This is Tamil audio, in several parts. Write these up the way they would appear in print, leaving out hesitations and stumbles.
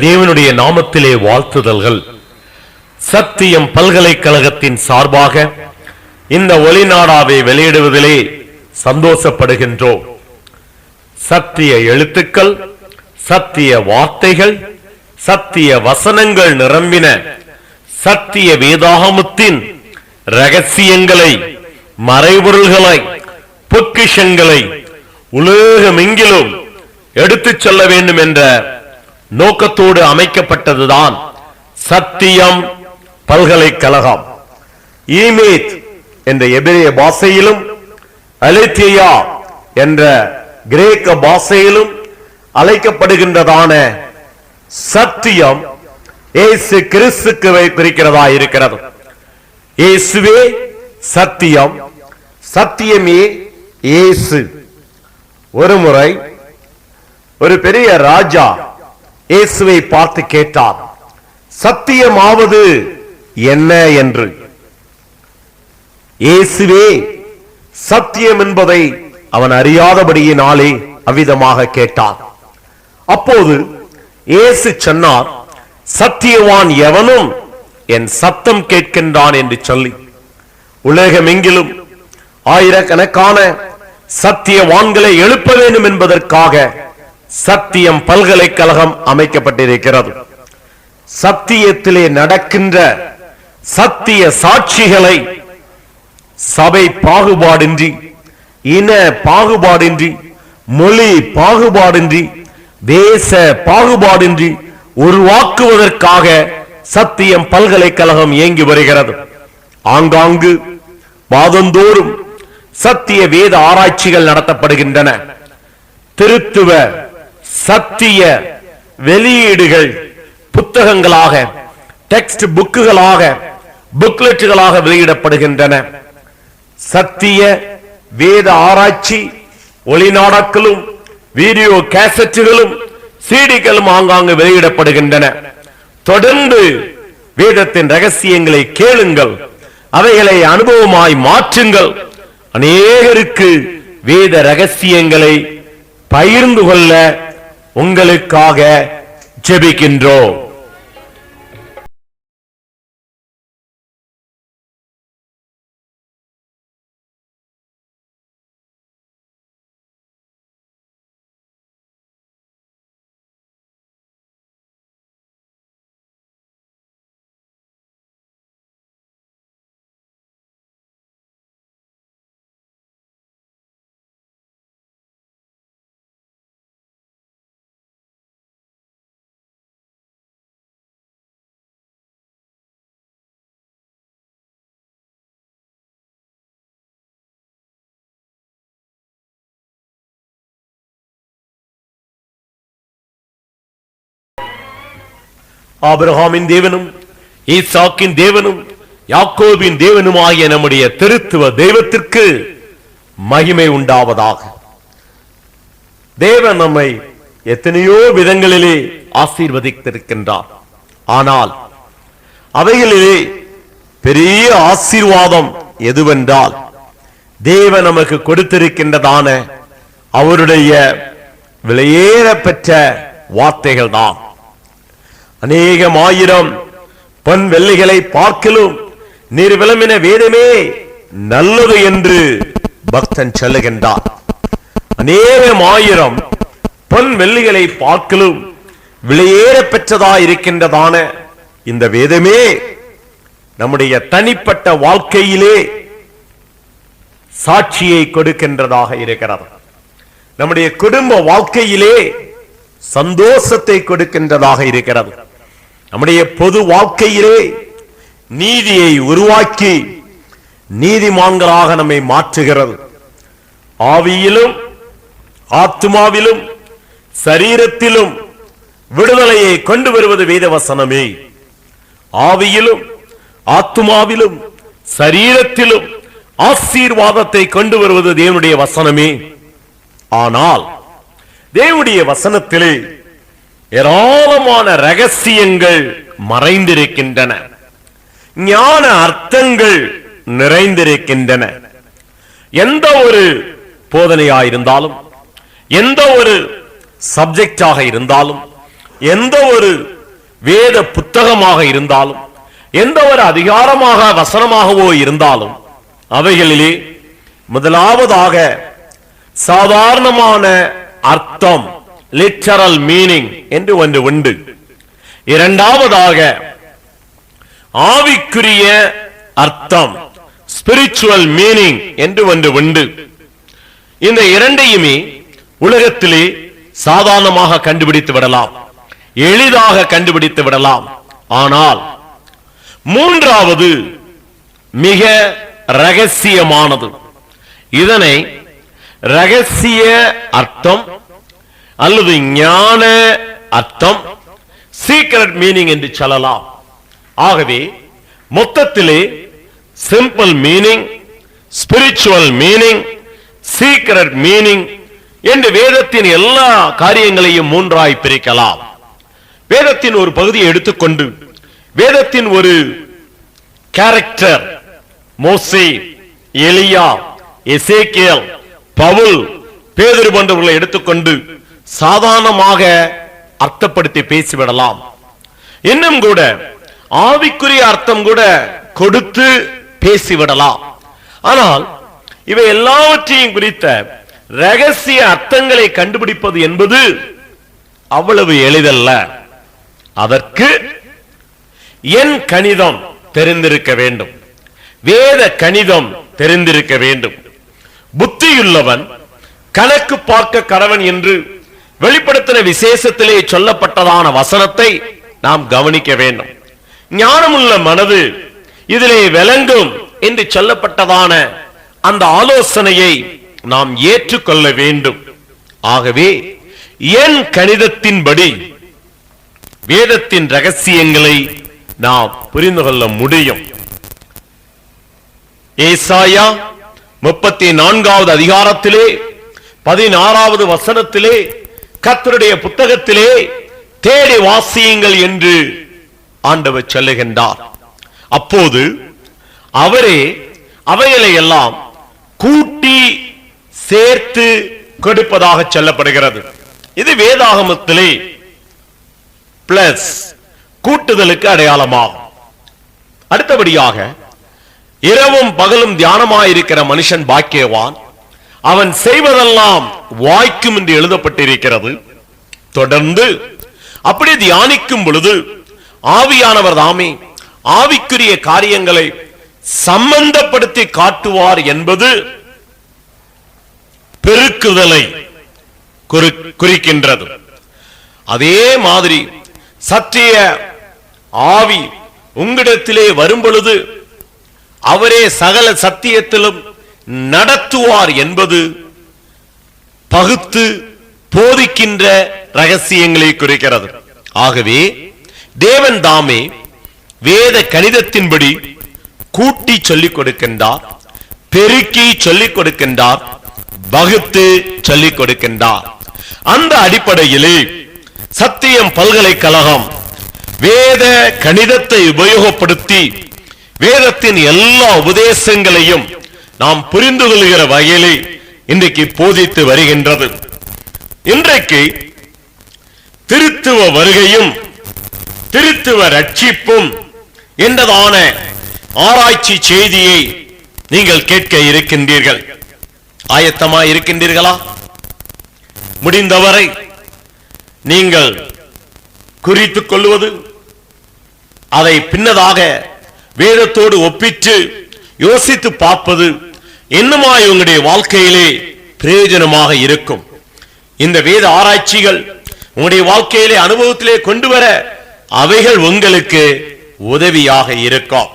தேவனுடைய நாமத்திலே வாழ்த்துதல்கள். சத்தியம் பல்கலைக்கழகத்தின் சார்பாக இந்த ஒளிநாடாவை வெளியிடுவதிலே சந்தோஷப்படுகின்றோம். சத்திய எழுத்துக்கள், சத்திய வார்த்தைகள், சத்திய வசனங்கள் நிரம்பின சத்திய வேதாகமத்தின் ரகசியங்களை, மறைபொருள்களை, பொக்கிஷங்களை உலகமெங்கிலும் எடுத்துச் செல்ல வேண்டும் என்ற நோக்கத்தோடு அமைக்கப்பட்டதுதான் சத்தியம் பல்கலைக்கழகம். ஈமேத் என்ற எபிரேய பாஷையிலும் அலெத்தியா என்ற கிரேக்க பாஷையிலும் அழைக்கப்படுகின்றதான சத்தியம் இயேசு கிறிஸ்துக்கு குறிக்கிறதா இருக்கிறது. இயேசுவே சத்தியம், சத்தியமே இயேசு. ஒரு முறை ஒரு பெரிய ராஜா இயேசுவை பார்த்து கேட்டார், சத்தியமாவது என்ன என்று. இயேசுவே சத்தியம் என்பதை அவன் அறியாதபடியினாலே அவ்விதமாக கேட்டான். அப்போது இயேசு சொன்னார், சத்தியவான் எவனும் என் சத்தம் கேட்கின்றான் என்று சொல்லி உலகமெங்கிலும் ஆயிரக்கணக்கான சத்தியவான்களை எழுப்ப வேண்டும் என்பதற்காக சத்தியம் பல்கலைக்கழகம் அமைக்கப்பட்டிருக்கிறது. சத்தியத்திலே நடக்கின்ற சத்திய சாட்சிகளை சபை பாகுபாடின்றி, இன பாகுபாடின்றி, மொழி பாகுபாடின்றி, தேச பாகுபாடின்றி உருவாக்குவதற்காக சத்தியம் பல்கலைக்கழகம் இயங்கி வருகிறது. ஆங்காங்கு மாதந்தோறும் சத்திய வேத ஆராய்ச்சிகள் நடத்தப்படுகின்றன. திருத்துவ சத்திய வெளியீடுகள் புத்தகங்களாக, டெக்ஸ்ட் புக்குகளாக, புக்லெட்டுகளாக வெளியிடப்படுகின்றன. சத்திய வேத ஆராய்ச்சி ஒளிநாடாக்களும் வீடியோ கேசட்டுகளும் சீடிகளும் ஆங்காங்கு வெளியிடப்படுகின்றன. தொடர்ந்து வேதத்தின் ரகசியங்களை கேளுங்கள், அவைகளை அனுபவமாய் மாற்றுங்கள். அநேகருக்கு வேத ரகசியங்களை பகிர்ந்து கொள்ள உங்களுக்காக ஜெபிக்கின்றோம். ஆபிரகாமின் தேவனும் ஈசாக்கின் தேவனும் யாக்கோபின் தேவனுமாகிய நம்முடைய திருத்துவ தெய்வத்திற்கு மகிமை உண்டாவதாக. தேவன் நம்மை எத்தனையோ விதங்களிலே ஆசீர்வதித்திருக்கின்றார். ஆனால் அவைகளிலே பெரிய ஆசீர்வாதம் எதுவென்றால், தேவன் நமக்கு கொடுத்திருக்கின்றதான அவருடைய விலையேற பெற்ற வார்த்தைகள் தான். அநேகம் ஆயிரம் பொன் வெள்ளிகளை பார்க்கலும் நீர் விளம்பின வேதமே நல்லது என்று பக்தன் சொல்லுகின்றார். அநேகம் ஆயிரம் பொன் வெள்ளிகளை பார்க்கலும் விலையேற பெற்றதா இருக்கின்றதான இந்த வேதமே நம்முடைய தனிப்பட்ட வாழ்க்கையிலே சாட்சியை கொடுக்கின்றதாக இருக்கிறது. நம்முடைய குடும்ப வாழ்க்கையிலே சந்தோஷத்தை கொடுக்கின்றதாக இருக்கிறது. நம்முடைய பொது வாழ்க்கையிலே நீதியை உருவாக்கி நீதிமான்களாக நம்மை மாற்றுகிறது. ஆவியிலும் ஆத்மாவிலும் சரீரத்திலும் விடுதலையை கொண்டு வருவது வேதவசனமே. ஆவியிலும் ஆத்மாவிலும் சரீரத்திலும் ஆசீர்வாதத்தை கொண்டு வருவது தேவனுடைய வசனமே. ஆனால் தேவனுடைய வசனத்திலே ஏராளமான ரகசியங்கள் மறைந்திருக்கின்றன, ஞான அர்த்தங்கள் நிறைந்திருக்கின்றன. எந்த ஒரு போதனையாயிருந்தாலும், எந்த ஒரு சப்ஜெக்டாக இருந்தாலும், எந்த ஒரு வேத புத்தகமாக இருந்தாலும், எந்த ஒரு அதிகாரமாக வசனமாகவோ இருந்தாலும், அவைகளிலே முதலாவதாக சாதாரணமான அர்த்தம், லிட்டரல் மீனிங் என்று ஒன்று உண்டு. இரண்டாவதாக ஆவிக்குரிய அர்த்தம், ஸ்பிரிச்சுவல் மீனிங் என்று ஒன்று உண்டு. இந்த இரண்டையுமே உலகத்திலே சாதாரணமாக கண்டுபிடித்து விடலாம், எளிதாக கண்டுபிடித்து விடலாம். ஆனால் மூன்றாவது மிக ரகசியமானது. இதனை ரகசிய அர்த்தம் அல்லது ஞான அர்த்தம், சீக்ரெட் மீனிங் என்று சொல்லலாம். ஆகவே மொத்தத்திலே simple meaning, spiritual meaning, secret meaning என்று வேதத்தின் எல்லா காரியங்களையும் மூன்றாய் பிரிக்கலாம். வேதத்தின் ஒரு பகுதியை எடுத்துக்கொண்டு வேதத்தின் ஒரு கேரக்டர், மோசே, எலியா, எசேக்கியேல், பவுல், பேதுரு போன்றவர்களை எடுத்துக்கொண்டு சாதாரணமாக அர்த்தப்படுத்தி பேசிவிடலாம். இன்னும் கூட ஆவிக்குரிய அர்த்தம் கூட கொடுத்து பேசிவிடலாம். ஆனால் இவை எல்லாவற்றையும் குறித்த ரகசிய அர்த்தங்களை கண்டுபிடிப்பது என்பது அவ்வளவு எளிதல்ல. அதற்கு என் கணிதம் தெரிந்திருக்க வேண்டும், வேத கணிதம் தெரிந்திருக்க வேண்டும். புத்தியுள்ளவன் கணக்கு பார்க்க கடவன் என்று வெளிப்படுத்தின விசேஷத்திலே சொல்லப்பட்டதான வசனத்தை நாம் கவனிக்க வேண்டும். ஞானமுள்ள மனது இதிலே விளங்கும் என்று சொல்லப்பட்டதான அந்த ஆலோசனையை நாம் ஏற்றுக்கொள்ள வேண்டும். ஆகவே என் கணிதத்தின்படி வேதத்தின் ரகசியங்களை நாம் புரிந்து கொள்ள முடியும். ஏசாயா 34வது அதிகாரத்திலே 16வது வசனத்திலே கர்த்தருடைய புத்தகத்திலே தேடி வாசியுங்கள் என்று ஆண்டவர் சொல்லுகின்றார். அப்போது அவரே அவைகளை எல்லாம் கூட்டி சேர்த்து கொடுப்பதாக சொல்லப்படுகிறது. இது வேதாகமத்திலே பிளஸ் கூட்டுதலுக்கு அடையாளமாகும். அடுத்தபடியாக இரவும் பகலும் தியானமாயிருக்கிற மனுஷன் பாக்கியவான், அவன் செய்வதெல்லாம் வாய்க்கும் என்று எழுதப்பட்டிருக்கிறது. தொடர்ந்து அப்படி தியானிக்கும் பொழுது ஆவியானவர் தாமே ஆவிக்குரிய காரியங்களை சம்பந்தப்படுத்தி காட்டுவார் என்பது பெருக்குதலை குறிக்கின்றது. அதே மாதிரி சத்திய ஆவி உங்களிடத்திலே வரும் பொழுது அவரே சகல சத்தியத்திலும் நடத்துவார் என்பது பகுத்து போதிக்கின்ற ரகசியங்களை குறிக்கிறது. ஆகவே தேவன் தாமே வேத கணிதத்தின்படி கூட்டி சொல்லிக் கொடுக்கின்றார், பெருக்கி சொல்லிக் கொடுக்கின்றார், வகுத்து சொல்லிக் கொடுக்கின்றார். அந்த அடிப்படையிலே சத்தியம் பல்கலைக்கழகம் வேத கணிதத்தை உபயோகப்படுத்தி வேதத்தின் எல்லா உபதேசங்களையும் நாம் புரிந்து கொள்கிற வகையிலே இன்றைக்கு போதித்து வருகின்றது. இன்றைக்கு திருத்துவ வருகையும் திருத்துவ ரட்சிப்பும் என்றதான ஆராய்ச்சி செய்தியை நீங்கள் கேட்க இருக்கின்றீர்கள். ஆயத்தமாய் இருக்கின்றீர்களா? முடிந்தவரை நீங்கள் குறித்துக் கொள்வது, அதை பின்னதாக வேதத்தோடு ஒப்பிட்டு யோசித்து பார்ப்பது என்னமாய் உங்களுடைய வாழ்க்கையிலே பிரயோஜனமாக இருக்கும். இந்த வேத ஆராய்ச்சிகள் உங்களுடைய வாழ்க்கையிலே அனுபவத்திலே கொண்டு வர அவைகள் உங்களுக்கு உதவியாக இருக்கும்.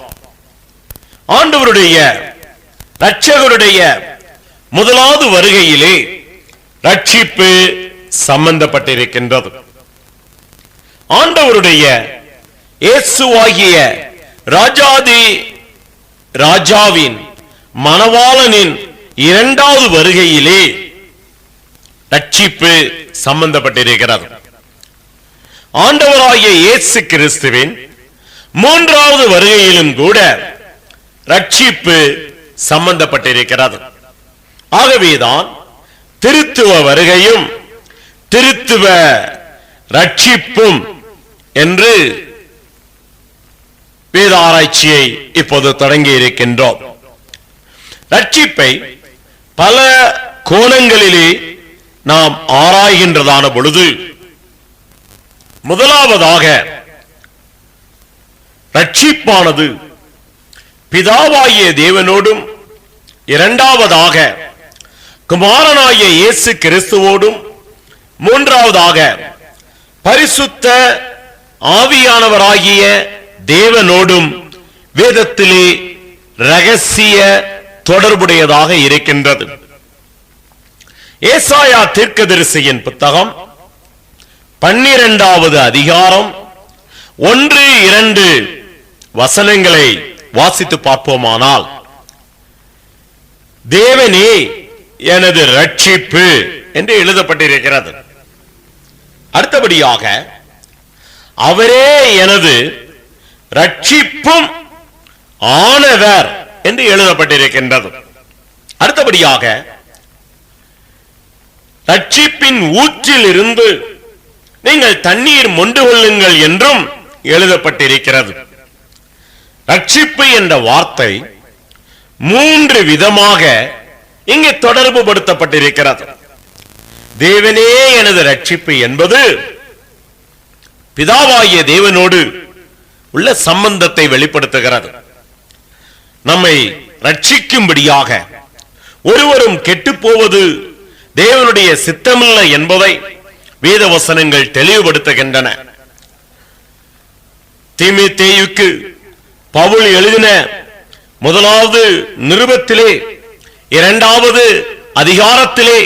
ஆண்டவருடைய இரட்சகருடைய முதலாவது வருகையிலே ரட்சிப்பு சம்பந்தப்பட்டிருக்கின்றது. ஆண்டவருடைய இயேசுவாகிய ராஜாதி ராஜாவின் மணவாளனின் இரண்டாவது வருகையிலே ரட்சிப்பு சம்பந்தப்பட்டிருக்கிறது. ஆண்டவராகிய இயேசு கிறிஸ்துவின் மூன்றாவது வருகையிலும் கூட ரட்சிப்பு சம்பந்தப்பட்டிருக்கிறது. ஆகவேதான் திருத்துவ வருகையும் திருத்துவ ரட்சிப்பும் என்று வேத ஆராய்ச்சியை இப்போது தொடங்கி இருக்கின்றோம். ரட்சிப்பை பல கோணங்களிலே நாம் ஆராய்கின்றதான பொழுது, முதலாவதாக ரட்சிப்பானது பிதாவாகிய தேவனோடும், இரண்டாவதாக குமாரனாகிய இயேசு கிறிஸ்துவோடும், மூன்றாவதாக பரிசுத்த ஆவியானவராகிய தேவனோடும் வேதத்திலே ரகசிய தொடர்புடையதாக இருக்கின்றது. ஏசாயா தீர்க்கதரிசியின் புத்தகம் 12வது அதிகாரம் 1-2 வசனங்களை வாசித்து பார்ப்போமானால், தேவனே எனது ரட்சிப்பு என்று எழுதப்பட்டிருக்கிறது. அடுத்தபடியாக அவரே எனது ரட்சிப்பும் ஆனவர் என்று எழுதப்பட்டிருக்கின்றது. அடுத்தபடியாக ரட்சிப்பின் ஊற்றில் இருந்து நீங்கள் தண்ணீர் மொண்டு கொள்ளுங்கள் என்றும் எழுதப்பட்டிருக்கிறது. ரட்சிப்பு என்ற வார்த்தை 3 விதமாக இங்கே தொடர்பு படுத்தப்பட்டிருக்கிறது. தேவனே எனது ரட்சிப்பு என்பது பிதாவாகிய தேவனோடு உள்ள சம்பந்தத்தை வெளிப்படுத்துகிறது. நம்மை ரட்சிக்கும்படியாக ஒருவரும் கெட்டு போவது தேவனுடைய சித்தமில்லை என்பதை வேத வசனங்கள் தெளிவுபடுத்துகின்றன. தீமோத்தேயுக்கு பவுல் எழுதின 1வது நிருபத்திலே 2வது அதிகாரத்திலே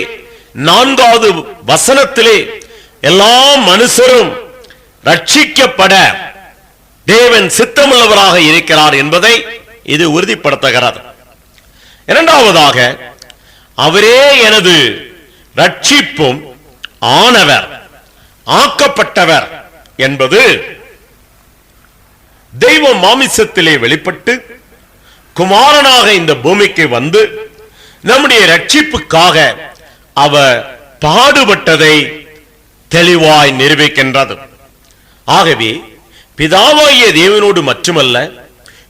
4வது வசனத்திலே எல்லா மனுஷரும் ரட்சிக்கப்பட தேவன் சித்தமுள்ளவராக இருக்கிறார் என்பதை இது உறுதிப்படுத்துகிறது. இரண்டாவதாக அவரே எனது ரட்சிப்பும் ஆனவர், ஆக்கப்பட்டவர் என்பது தெய்வ மாமிசத்திலே வெளிப்பட்டு குமாரனாக இந்த பூமிக்கு வந்து நம்முடைய ரட்சிப்புக்காக அவர் பாடுபட்டதை தெளிவாய் நிரூபிக்கின்றது. ஆகவே பிதாவாகிய தேவனோடு மட்டுமல்ல,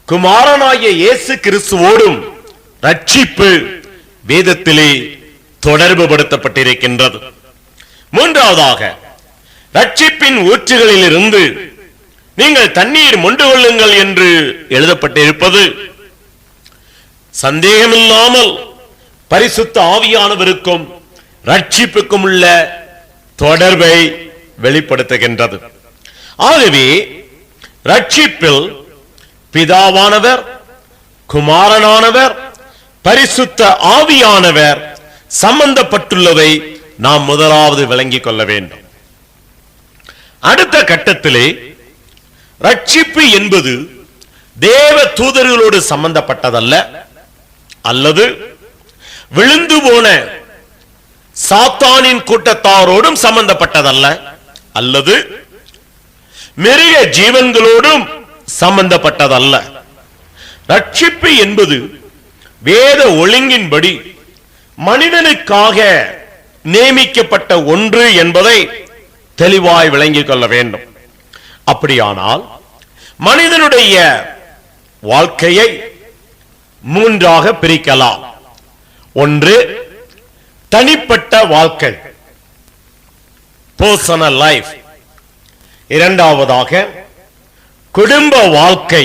குமாரனாகிய இயேசு கிறிஸ்துவோடும் ரட்சிப்பு வேதத்திலே தொடர்பு படுத்தப்பட்டிருக்கின்றது. மூன்றாவதாக ரட்சிப்பின் ஊற்றுகளில் இருந்து நீங்கள் தண்ணீர் மொண்டு கொள்ளுங்கள் என்று எழுதப்பட்டிருப்பது சந்தேகமில்லாமல் பரிசுத்த ஆவியானவருக்கும் ரட்சிப்புக்கும் உள்ள தொடர்பை வெளிப்படுத்துகின்றது. ஆகவே ரட்சிப்பில் பிதாவானவர், குமாரனானவர், பரிசுத்த ஆவியானவர் சம்பந்தப்பட்டுள்ளதை நாம் முதலாவது விளங்கிக் கொள்ள வேண்டும். அடுத்த கட்டத்திலே ரட்சிப்பு என்பது தேவ தூதர்களோடு சம்பந்தப்பட்டதல்ல, அல்லது விழுந்து போன சாத்தானின் கூட்டத்தாரோடும் சம்பந்தப்பட்டதல்ல, அல்லது மிருக ஜீவன்களோடும் சம்பந்தப்பட்டதல்ல. ரட்சிப்பு என்பது வேத ஒழுங்கின்படி மனிதனுக்காக நியமிக்கப்பட்ட ஒன்று என்பதை தெளிவாய் விளங்கிக் கொள்ள வேண்டும். அப்படியானால் மனிதனுடைய வாழ்க்கையை 3ஆக பிரிக்கலாம். ஒன்று தனிப்பட்ட வாழ்க்கை, பர்சனல் லைஃப். இரண்டாவதாக குடும்ப வாழ்க்கை,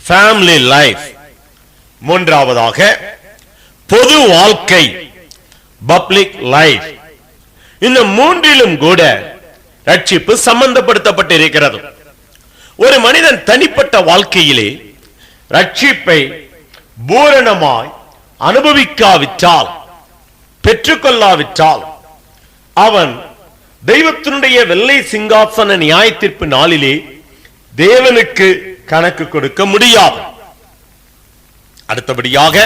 ஃபேமிலி லைஃப். மூன்றாவதாக பொது வாழ்க்கை, பப்ளிக் லைஃப். இந்த மூன்றிலும் கூட ரட்சிப்பு சம்பந்தப்படுத்தப்பட்டிருக்கிறது. ஒரு மனிதன் தனிப்பட்ட வாழ்க்கையிலே ரட்சிப்பை பூரணமாய் அனுபவிக்காவிட்டால், பெற்றுக்கொள்ளாவிட்டால், அவன் தெய்வத்தினுடைய வெள்ளை சிங்காசன நியாய தீர்ப்பு நாளிலே தேவனுக்கு கணக்கு கொடுக்க முடியாது. அடுத்தபடியாக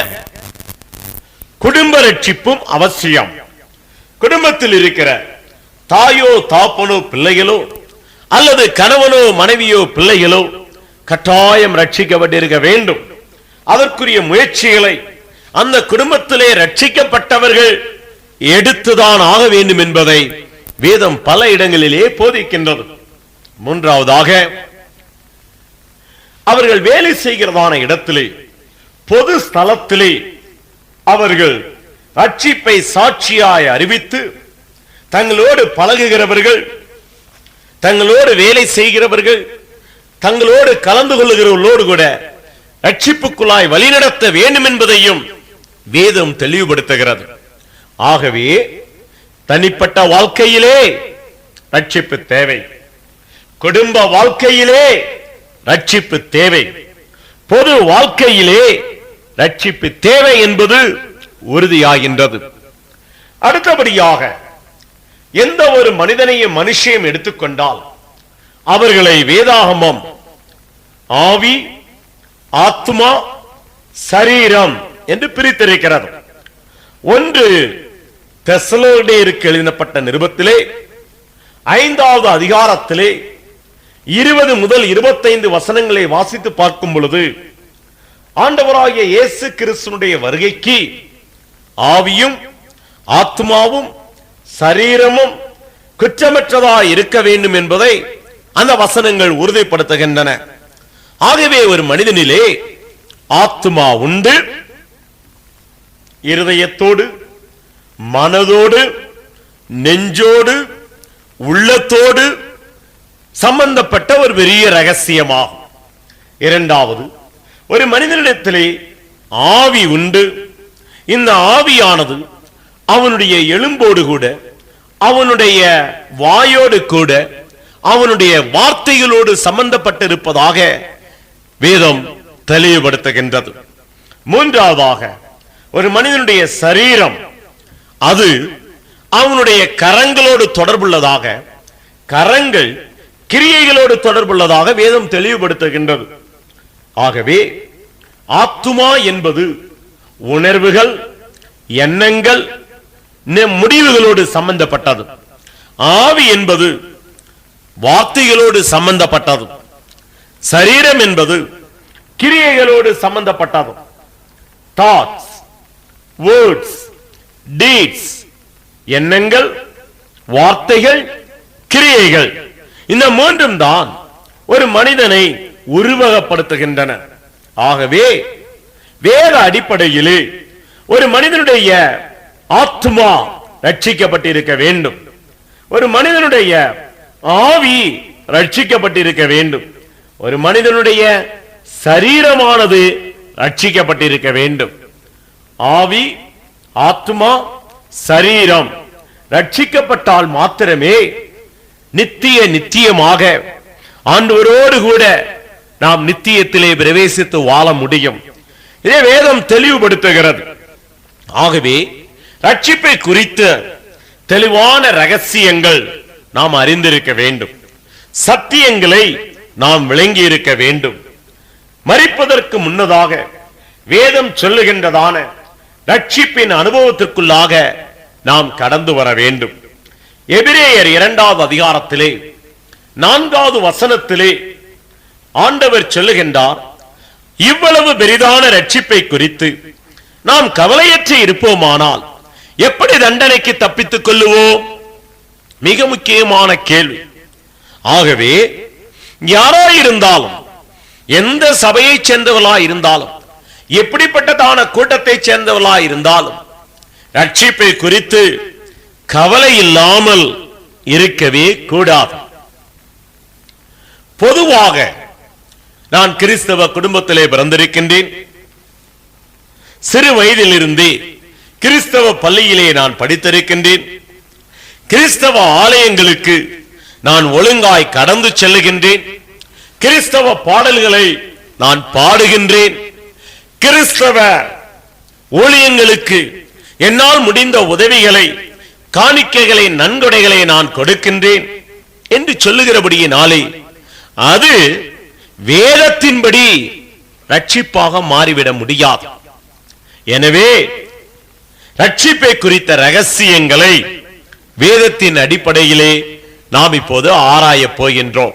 குடும்ப ரட்சிப்பும் அவசியம். குடும்பத்தில் இருக்கிற தாயோ தாப்பனோ பிள்ளைகளோ அல்லது கணவனோ மனைவியோ பிள்ளைகளோ கட்டாயம் ரட்சிக்கப்பட்டிருக்க வேண்டும். அதற்குரிய முயற்சிகளை அந்த குடும்பத்திலே ரட்சிக்கப்பட்டவர்கள் எடுத்துதான் ஆக வேண்டும் என்பதை வேதம் பல இடங்களிலே போதிக்கின்றது. மூன்றாவதாக, அவர்கள் வேலை செய்கிறதான இடத்திலே, பொது ஸ்தலத்திலே அவர்கள் ரட்சிப்பை சாட்சியாய் அறிவித்து, தங்களோடு பழகுகிறவர்கள், தங்களோடு வேலை செய்கிறவர்கள், தங்களோடு கலந்து கொள்ளுகிறவர்களோடு கூட ரட்சிப்புக்குள்ளாய் வழிநடத்த வேண்டும் என்பதையும் வேதம் தெளிவுபடுத்துகிறது. ஆகவே தனிப்பட்ட வாழ்க்கையிலே ரட்சிப்பு தேவை, குடும்ப வாழ்க்கையிலே ரட்சிப்பு தேவை, பொது வாழ்க்கையிலே ரட்சிப்பு தேவை என்பது உறுதியாகின்றது. அடுத்தபடியாக, எந்த ஒரு மனிதனையும் மனுஷையும் எடுத்துக்கொண்டால் அவர்களை வேதாகமம் ஆவி, ஆத்மா, சரீரம் என்று பிரித்திருக்கிறது. ஒன்று தெசலோனிக்கேயருக்கு எழுதப்பட்ட நிருபத்திலே 5வது அதிகாரத்திலே 20 முதல் 25 வசனங்களை வாசித்து பார்க்கும் பொழுது, ஆண்டவராகிய இயேசு கிறிஸ்துவினுடைய வருகைக்கு ஆவியும் ஆத்மாவும் சரீரமும் குற்றமற்றதாய் இருக்க வேண்டும் என்பதை அந்த வசனங்கள் உறுதிப்படுத்துகின்றன. ஆகவே ஒரு மனிதனிலே ஆத்மா உண்டு, இருதயத்தோடு, மனதோடு, நெஞ்சோடு, உள்ளத்தோடு சம்பந்தப்பட்ட ஒரு பெரிய ரகசியமாகும். இரண்டாவது, ஒரு மனிதனிடத்திலே ஆவி உண்டு. இந்த ஆவியானது அவனுடைய எலும்போடு கூட, அவனுடைய வாயோடு கூட, அவனுடைய வார்த்தைகளோடு சம்பந்தப்பட்டிருப்பதாக வேதம் தெளிவுபடுத்துகின்றது. மூன்றாவதாக, ஒரு மனிதனுடைய சரீரம், அது அவனுடைய கரங்களோடு தொடர்புள்ளதாக, கரங்கள் கிரியைகளோடு தொடர்புள்ளதாக வேதம் தெளிவுபடுத்துகின்றது. ஆகவே ஆத்துமா என்பது உணர்வுகள், எண்ணங்கள், முடிவுகளோடு சம்பந்தப்பட்டது. ஆவி என்பது வார்த்தைகளோடு சம்பந்தப்பட்டது. சரீரம் என்பது கிரியைகளோடு சம்பந்தப்பட்டது. தாட்ஸ், வேர்ட்ஸ், டீட்ஸ், எண்ணங்கள், வார்த்தைகள், கிரியைகள், இந்த மூன்றும் தான் ஒரு மனிதனை உருவகப்படுத்துகின்றன. ஆகவே வேத அடிப்படையிலே ஒரு மனிதனுடைய ஆத்மா ரட்சிக்கப்பட்டிருக்க வேண்டும், ஒரு மனிதனுடைய ஆவி ரட்சிக்கப்பட்டிருக்க வேண்டும், ஒரு மனிதனுடைய சரீரமானது ரட்சிக்கப்பட்டிருக்க வேண்டும். ஆவி, ஆத்மா, சரீரம் ரட்சிக்கப்பட்டால் மாத்திரமே நித்தியமாக ஆண்டவரோடு கூட நாம் நித்தியத்திலே பிரவேசித்து வாழ முடியும். இதை வேதம் தெளிவுபடுத்துகிறது. ஆகவே ரட்சிப்பை குறித்த தெளிவான ரகசியங்கள் நாம் அறிந்திருக்க வேண்டும், சத்தியங்களை நாம் விளங்கி இருக்க வேண்டும். மரிப்பதற்கு முன்னதாக வேதம் சொல்லுகின்றதான ரட்சிப்பின் அனுபவத்திற்குள்ளாக நாம் கடந்து வர வேண்டும். எபிரேயர் 2வது அதிகாரத்திலே 4வது வசனத்திலே ஆண்டவர் சொல்லுகின்றார், இவ்வளவு பெரிதான ரட்சிப்பை குறித்து நாம் கவலையற்று இருப்போமானால் எப்படி தண்டனைக்கு தப்பித்துக் கொள்ளுவோம்? மிக முக்கியமான கேள்வி. ஆகவே யாராயிருந்தாலும், எந்த சபையை சேர்ந்தவர்களாய் இருந்தாலும், எப்படிப்பட்டதான கூட்டத்தை சேர்ந்தவர்களாய் இருந்தாலும், ரட்சிப்பை குறித்து கவலை இல்லாமல் இருக்கவே கூடாது. பொதுவாக நான் கிறிஸ்தவ குடும்பத்திலே பிறந்திருக்கின்றேன். சிறு வயதிலிருந்தே கிறிஸ்தவ பள்ளியிலே நான் படித்திருக்கின்றேன். கிறிஸ்தவ ஆலயங்களுக்கு நான் ஒழுங்காய் கடந்து செல்லுகின்றேன். கிறிஸ்தவ பாடல்களை நான் பாடுகின்றேன். கிறிஸ்தவ ஊழியங்களுக்கு என்னால் முடிந்த உதவிகளை, காணிக்கைகளை, நன்கொடைகளை நான் கொடுக்கின்றேன் என்று சொல்லுகிறபடியினாலே அது வேதத்தின்படி ரட்சிப்பாக மாறிவிட முடியாது. எனவே ரட்சிப்பை குறித்த ரகசியங்களை வேதத்தின் அடிப்படையிலே நாம் இப்போது ஆராய போகின்றோம்.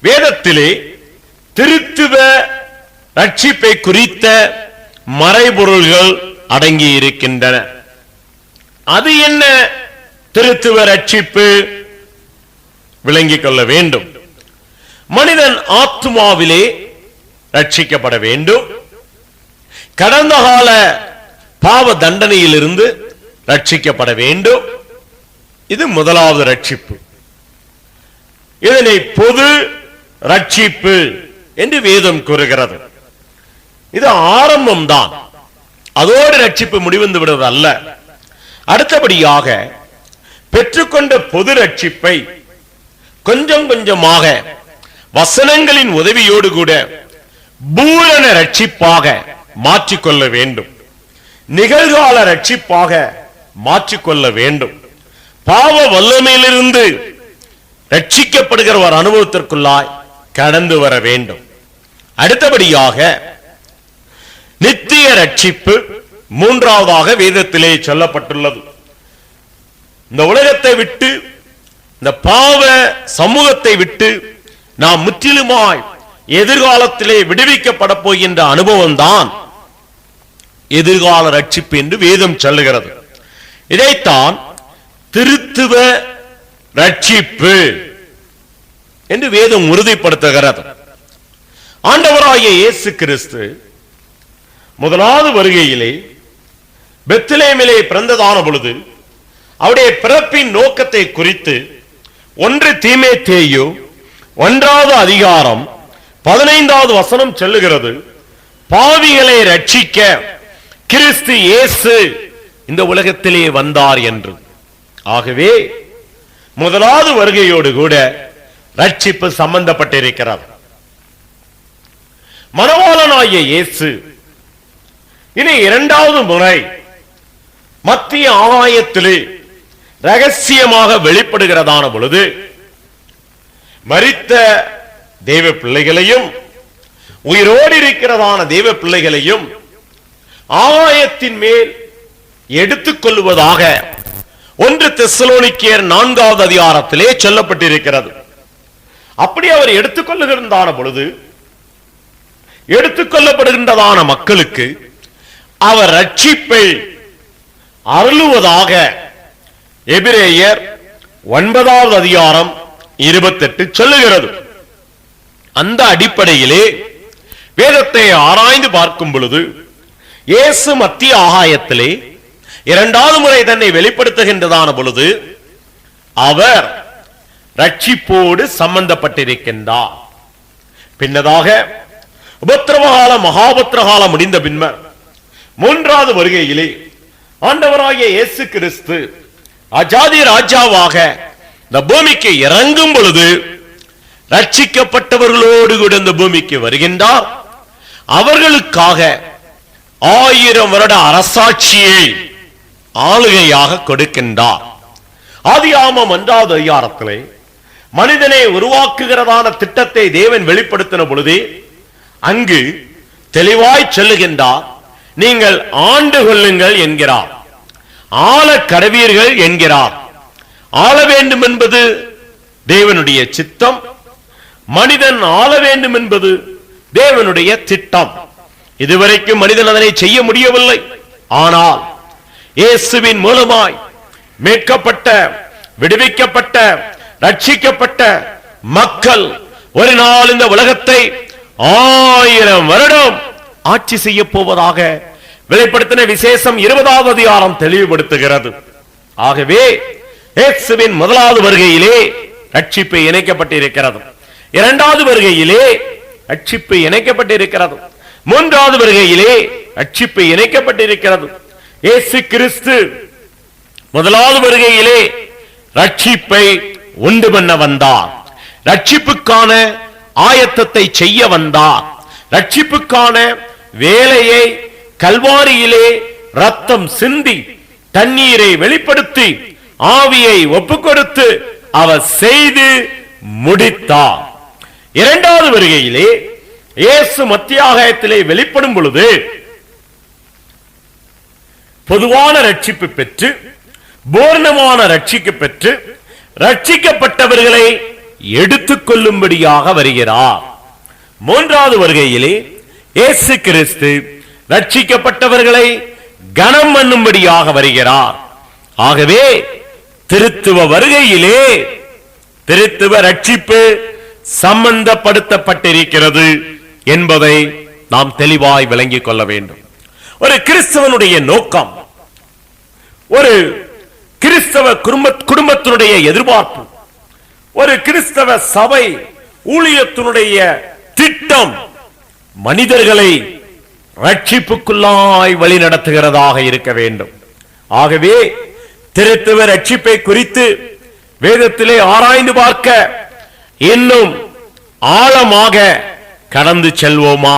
வேதத்திலே திருத்துவ ரட்சிப்பை குறித்த மறைபொருள்கள் அடங்கி இருக்கின்றன. அது என்ன திருத்துவ ரட்சிப்பு விளங்கிக் கொள்ள வேண்டும். மனிதன் ஆத்துமாவிலே ரட்சிக்கப்பட வேண்டும். கடந்த கால பாவ தண்டனையிலிருந்து ரட்சிக்கப்பட வேண்டும். இது முதலாவது ரட்சிப்பு. இதனை பொது ரட்சிப்பு என்று வேதம் கூறுகிறது. இது ஆரம்பம் தான், அதோடு ரட்சிப்பு முடிவந்து விடுவது அல்ல. அடுத்தபடியாக பெற்றுக்கொண்ட பொது ரட்சிப்பை கொஞ்சம் கொஞ்சமாக வசனங்களின் உதவியோடு கூட பூரண ரட்சிப்பாக மாற்றிக்கொள்ள வேண்டும். நிகழ்கால ரட்சிப்பாக மாற்றிக்கொள்ள வேண்டும். பாவ வல்லமையிலிருந்து ரட்சிக்கப்படுகிற ஒரு அனுபவத்திற்குள்ளாய் கடந்து வர வேண்டும். அடுத்தபடியாக நித்திய ரட்சிப்பு மூன்றாவதாக வேதத்திலே சொல்லப்பட்டுள்ளது. இந்த உலகத்தை விட்டு, இந்த பாவ சமூகத்தை விட்டு நாம் முற்றிலுமாய் எதிர்காலத்திலே விடுவிக்கப்பட போகின்ற அனுபவம் தான் எதிர்கால ரட்சிப்பு என்று வேதம் சொல்லுகிறது. இதைத்தான் திருத்துவ ரட்சிப்பு என்று வேதம் உறுதிப்படுத்துகிறது. ஆண்டவராகிய இயேசு கிறிஸ்து முதலாவது வருகையிலே பெத்லகேமிலே பிறந்ததான பொழுது அவருடைய பிறப்பின் நோக்கத்தை குறித்து 1 தீமோத்தேயு 1வது அதிகாரம் 15வது வசனம் சொல்லுகிறது, பாவிகளை ரட்சிக்க கிறிஸ்து இயேசு இந்த உலகத்திலே வந்தார் என்று. ஆகவே முதலாவது வருகையோடு கூட ரட்சிப்பு சம்பந்தப்பட்டிருக்கிறது. மணவாளனாகிய இயேசு இனி 2வது முறை மத்திய ஆகாயத்திலே ரகசியமாக வெளிப்படுகிறதான பொழுது மரித்த தெய்வ பிள்ளைகளையும் உயிரோடு இருக்கிறதான தெய்வ பிள்ளைகளையும் ஆகாயத்தின் மேல் எடுத்துக் கொள்வதாக 1 தெசலோனிக்கேயர் 4வது அதிகாரத்திலே சொல்லப்பட்டிருக்கிறது. அப்படி அவர் எடுத்துக்கொள்ளுகின்றதான பொழுது எடுத்துக்கொள்ளப்படுகின்றதான மக்களுக்கு அவர் ரட்சிப்பை அருளுவதாக எபிரேயர் 9வது அதிகாரம் 28 சொல்லுகிறது. அந்த அடிப்படையிலே வேதத்தை ஆராய்ந்து பார்க்கும் பொழுது இயேசு மத்திய ஆகாயத்திலே 2வது முறை தன்னை வெளிப்படுத்துகின்றதான பொழுது அவர் ரட்சிப்போடு சம்பந்தப்பட்டிருக்கின்றார். பின்னதாக உபத்திரவகால மகாபத்திரகாலம் முடிந்த பின்னர் 3வது வருகையிலே ஆண்டவராகிய இயேசு கிறிஸ்து அஜாதி ராஜாவாக இந்த பூமிக்கு இறங்கும் பொழுது ரட்சிக்கப்பட்டவர்களோடு கூட இந்த பூமிக்கு வருகின்றார். அவர்களுக்காக 1000 வருட அரசாட்சியை ஆளுகையாக கொடுக்கின்றார். ஆதியாகமம் 1வது அதிகாரத்திலே மனிதனை உருவாக்குகிறதான திட்டத்தை தேவன் வெளிப்படுத்தின பொழுதே அங்கு தெளிவாய் சொல்லுகின்றார், நீங்கள் ஆண்டு கொள்ளுங்கள் என்கிறார், ஆள கடவீர்கள் என்கிறார். ஆள வேண்டும் என்பது தேவனுடைய சித்தம், மனிதன் ஆள வேண்டும் என்பது தேவனுடைய திட்டம். இதுவரைக்கும் மனிதன் அதனை செய்ய முடியவில்லை. ஆனால் இயேசுவின் மூலமாய் மீட்கப்பட்ட, விடுவிக்கப்பட்ட, ரட்சிக்கப்பட்ட மக்கள் ஒரு நாள் இந்த உலகத்தை 1000 வருடம் ஆட்சி செய்ய போவதாக வெளிப்படுத்தின விசேஷம் 20வது அதிகாரம் தெளிவுபடுத்துகிறது. ஆகவே இயேசுவின் முதலாவது வருகையிலே ரட்சிப்பு இணைக்கப்பட்டிருக்கிறது. 2வது வருகையிலே ரட்சிப்பு இணைக்கப்பட்டிருக்கிறது. 3வது வருகையிலே ரட்சிப்பு இணைக்கப்பட்டிருக்கிறது. இயேசு கிறிஸ்து முதலாவது வருகையிலே ரட்சிப்பை உண்டு பண்ண வந்தார். ரட்சிப்புக்கான ஆயத்தத்தை செய்ய வந்தார். ரட்சிப்புக்கான வேலையை கல்வாரியிலே ரத்தம் சிந்தி தண்ணீரை வெளிப்படுத்தி ஆவியை ஒப்புக்கொடுத்து அவர் செய்து முடித்தார். 2வது வருகையிலே இயேசு மத்திய ஆகாயத்திலே வெளிப்படும் பொழுது பொதுவான ரட்சிப்பு பெற்று, பூர்ணமான ரட்சிக்க பெற்று, ரட்சிக்கப்பட்டவர்களை எடுத்துக் கொள்ளும்படியாக வருகிறார். 3வது வருகையிலே இயேசு கிறிஸ்து ரட்சிக்கப்பட்டவர்களை கனம் பண்ணும்படியாக வருகிறார். ஆகவே திருத்துவ வருகையிலே திருத்துவ ரட்சிப்பு சம்பந்தப்படுத்தப்பட்டிருக்கிறது என்பதை நாம் தெளிவாய் விளங்கிக் கொள்ள வேண்டும். ஒரு கிறிஸ்தவனுடைய நோக்கம், ஒரு கிறிஸ்தவ குடும்பத்தினுடைய எதிர்பார்ப்பு, ஒரு கிறிஸ்தவ சபை ஊழியத்தினுடைய திட்டம் மனிதர்களை ரட்சிப்புக்குள்ளாய் வழி நடத்துகிறதாக இருக்க வேண்டும். ஆகவே திருத்துவ ரட்சிப்பை குறித்து வேதத்திலே ஆராய்ந்து பார்க்க இன்னும் ஆழமாக கடந்து செல்வோமா?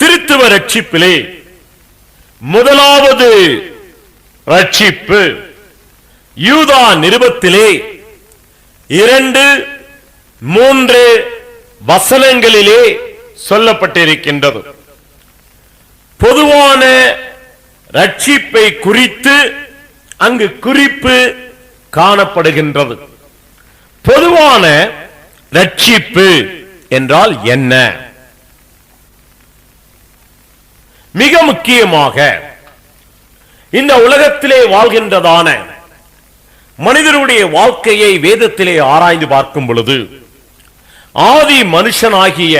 திருத்துவ ரட்சிப்பிலே முதலாவது ரட்சிப்பு யூதா நிருபத்திலே 2-3 வசனங்களிலே சொல்லப்பட்டிருக்கின்றது. பொதுவான ரட்சிப்பை குறித்து அங்கு குறிப்பு காணப்படுகின்றது. பொதுவான ரட்சிப்பு என்றால் என்ன? மிக முக்கியமாக இந்த உலகத்திலே வாழ்கின்றதான மனிதனுடைய வாழ்க்கையை வேதத்திலே ஆராய்ந்து பார்க்கும் பொழுது ஆதி மனுஷனாகிய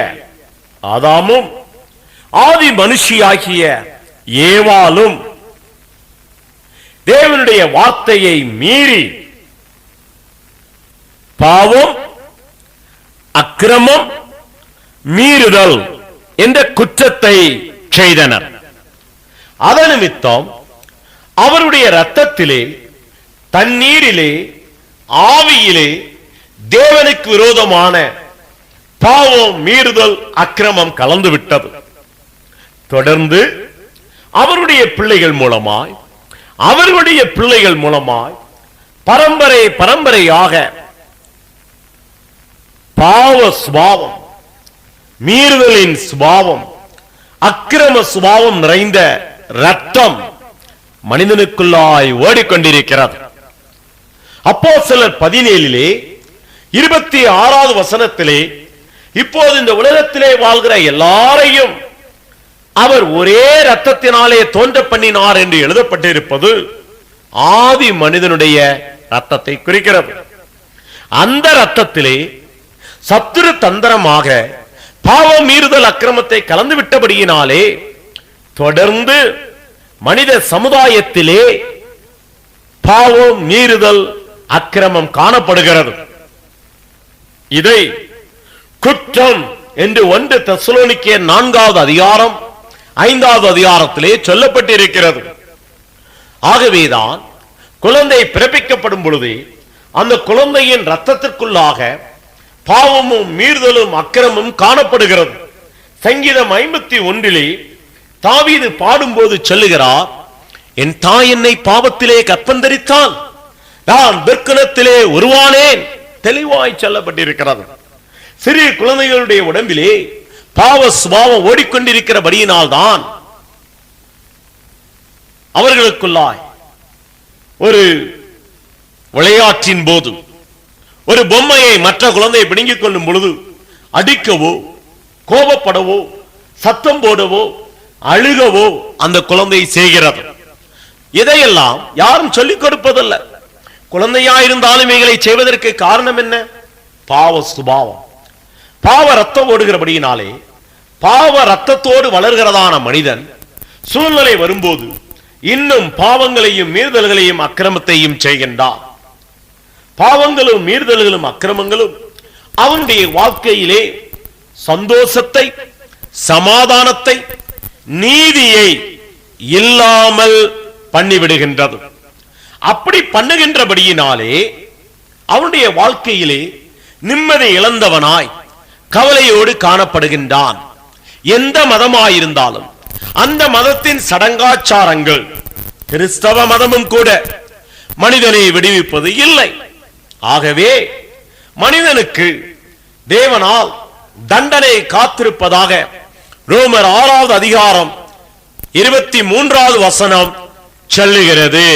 ஆதாமும் ஆதி மனுஷியாகிய ஏவாளும் தேவனுடைய வார்த்தையை மீறி பாவம், அக்கிரமம், மீறுதல் என்ற குற்றத்தை செய்தனர். அதன் நிமித்தம் அவருடைய இரத்தத்திலே, தண்ணீரிலே, ஆவியிலே தேவனுக்கு விரோதமான பாவம், மீறுதல், அக்கிரமம் கலந்து விட்டது. தொடர்ந்து அவருடைய பிள்ளைகள் மூலமாய் பரம்பரையாக பாவ சுபாவம், மீறுதலின் சுபாவம், அக்கிரம சுபாவம் நிறைந்த ரத்தம் மனிதனுக்குள்ளாய் ஓடிக்கொண்டிருக்கிறது. அப்போஸ்தலர் 17 26வது வசனத்திலே இப்போது இந்த உலகத்திலே வாழ்கிற எல்லாரையும் அவர் ஒரே ரத்தத்தினாலே தோன்ற பண்ணினார் என்று எழுதப்பட்டிருப்பது ஆதி மனிதனுடைய ரத்தத்தை குறிக்கிறது. அந்த ரத்தத்திலே சத்துரு தந்திரமாக பாவம், மீறுதல், அக்கிரமத்தை கலந்து விட்டபடியினாலே தொடர்ந்து மனித சமுதாயத்திலே பாவம், மீறுதல், அக்கிரமம் காணப்படுகிறது. இதை குற்றம் என்று 1 தெசலோனிக்கேயர் 4வது அதிகாரம் 5வது அதிகாரத்திலே சொல்லப்பட்டிருக்கிறது. ஆகவேதான் குழந்தை பிறப்பிக்கப்படும் பொழுது அந்த குழந்தையின் ரத்தத்திற்குள்ளாக பாவமும், மீறுதலும், அக்கிரமும் காணப்படுகிறது. சங்கீதம் 51 தாவீது பாடும்போது சொல்லுகிறார், என் தாய் என்னை பாவத்திலே கற்பந்தரித்தால் நான் வெர்க்கணத்திலே உருவானேன். தெளிவாய் சொல்லப்பட்டிருக்கிறது. சிறிய குழந்தைகளுடைய உடம்பிலே பாவ சுபாவம் ஓடிக்கொண்டிருக்கிறபடியினால் தான் அவர்களுக்குள்ளாய் ஒரு விளையாட்டின் போது ஒரு பொம்மையை மற்ற குழந்தையை பிடுங்கிக் கொள்ளும் பொழுது அடிக்கவோ, கோபப்படவோ, சத்தம் போடவோ, அழுகவோ அந்த குழந்தை செய்கிறது. இதையெல்லாம் யாரும் சொல்லிக் கொடுப்பதல்ல. குழந்தையாயிருந்தாலும் இவைகளை செய்வதற்கு காரணம் என்ன? பாவ சுபாவம். பாவ ரத்தம் ஓடுகிறபடியினாலே பாவ ரத்தத்தோடு வளர்கிறதான மனிதன் சூழ்நிலை வரும்போது இன்னும் பாவங்களையும், மீறுதல்களையும், அக்கிரமத்தையும் செய்கின்றான். பாவங்களும், மீறுதல்களும், அக்கிரமங்களும் அவனுடைய வாழ்க்கையிலே சந்தோஷத்தை, சமாதானத்தை, நீதியை இல்லாமல் பண்ணிவிடுகின்றது. அப்படி பண்ணுகின்றபடியினாலே அவனுடைய வாழ்க்கையிலே நிம்மதி இழந்தவனாய் கவலையோடு காணப்படுகின்றான். எந்த மதமாயிருந்தாலும் அந்த மதத்தின் சடங்காச்சாரங்கள், கிறிஸ்தவ மதமும் கூட மனிதனை விடுவிப்பது இல்லை. ஆகவே மனிதனுக்கு தேவனால் தண்டனை காத்திருப்பதாக ரோமர் 6வது அதிகாரம் 23வது வசனம் சொல்லுகிறது.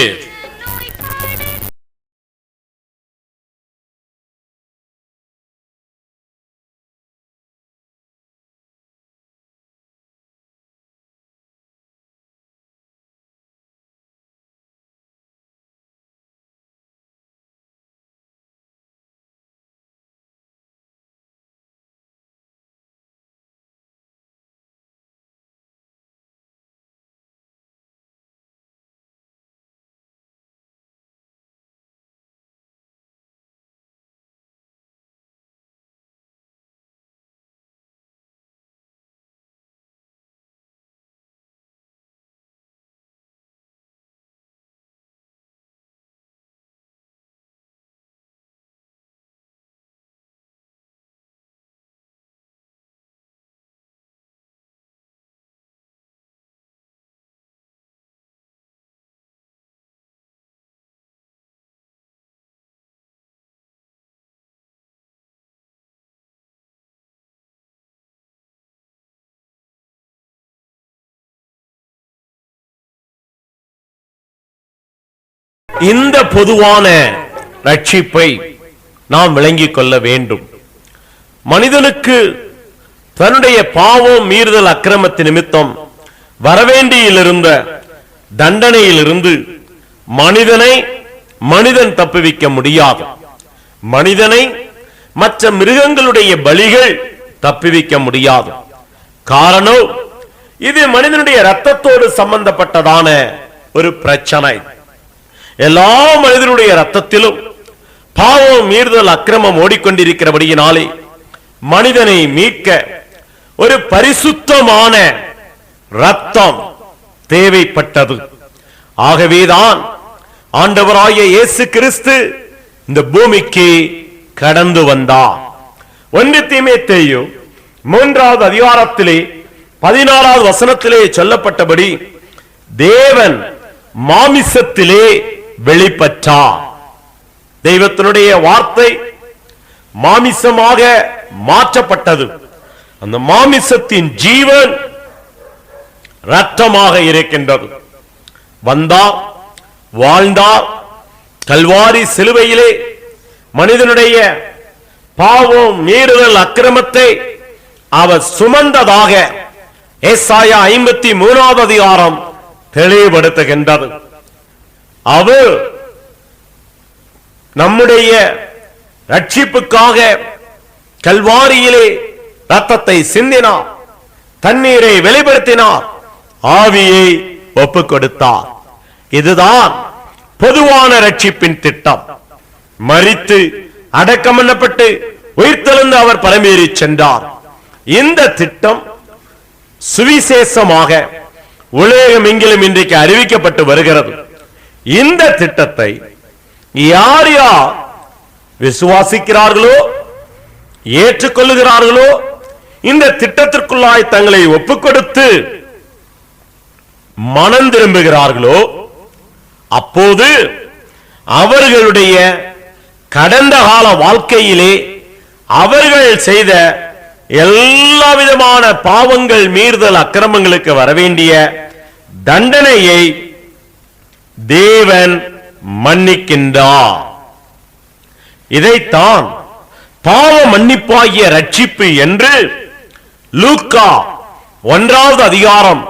இந்த பொதுவான ரட்சிப்பை நாம் விளங்கிக் கொள்ள வேண்டும். மனிதனுக்கு தன்னுடைய பாவம் மீறுதல் அக்கிரமத்தின் நிமித்தம் வரவேண்டியிலிருந்த தண்டனையிலிருந்து மனிதன் தப்புவிக்க முடியாது. மனிதனை மற்ற மிருகங்களுடைய பலிகள் தப்புவிக்க முடியாது. காரணம், இது மனிதனுடைய இரத்தத்தோடு சம்பந்தப்பட்டதான ஒரு பிரச்சனை. எல்லா மனிதனுடைய இரத்தத்திலும் பாவம் மீறுதல் அக்கிரமம் ஓடிக்கொண்டிருக்கிறபடியினாலே மனிதனை மீட்க ஒரு பரிசுத்தமான இரத்தம் தேவைப்பட்டது. ஆகவேதான் ஆண்டவராகிய இயேசு கிறிஸ்து இந்த பூமிக்கு கடந்து வந்தார். 1 தீமோத்தேயு 3வது அதிகாரத்திலே 14வது வசனத்திலே சொல்லப்பட்டபடி தேவன் மாமிசத்திலே வெளிப்பட்டார். தெய்வத்தினுடைய வார்த்தை மாமிசமாக மாற்றப்பட்டது. அந்த மாமிசத்தின் ஜீவன் இரத்தமாக இருக்கின்றது. வந்தார், வாழ்ந்தார், கல்வாரி சிலுவையிலே மனிதனுடைய பாவம் மீறுதல் அக்கிரமத்தை அவர் சுமந்ததாக ஏசாயா 53வது அதிகாரம் தெளிவுபடுத்துகின்றது. அவர் நம்முடைய ரட்சிப்புக்காக கல்வாரியிலே ரத்தத்தை சிந்தினார், தண்ணீரை வெளிப்படுத்தினார், ஆவியை ஒப்புக் கொடுத்தார். இதுதான் பொதுவான ரட்சிப்பின் திட்டம். மரித்து அடக்கம் பண்ணப்பட்டு உயிர்த்தெழுந்து அவர் பரமேறி சென்றார். இந்த திட்டம் சுவிசேஷமாக உலகம் எங்கிலும் இன்றைக்கு அறிவிக்கப்பட்டு வருகிறது. இந்த திட்டத்தை யார் யார் விசுவாசிக்கிறார்களோ, ஏற்றுக்கொள்ளுகிறார்களோ, இந்த திட்டத்திற்குள்ளாய் தங்களை ஒப்புக் கொடுத்து மனம் திரும்புகிறார்களோ, அப்போது அவர்களுடைய கடந்த கால வாழ்க்கையிலே அவர்கள் செய்த எல்லா விதமான பாவங்கள் மீறுதல் அக்கிரமங்களுக்கு வரவேண்டிய தண்டனையை தேவன் மன்னிக்கின்றார். இதைத்தான் பாவ மன்னிப்பாகிய ரட்சிப்பு என்று லூக்கா 1வது அதிகாரம்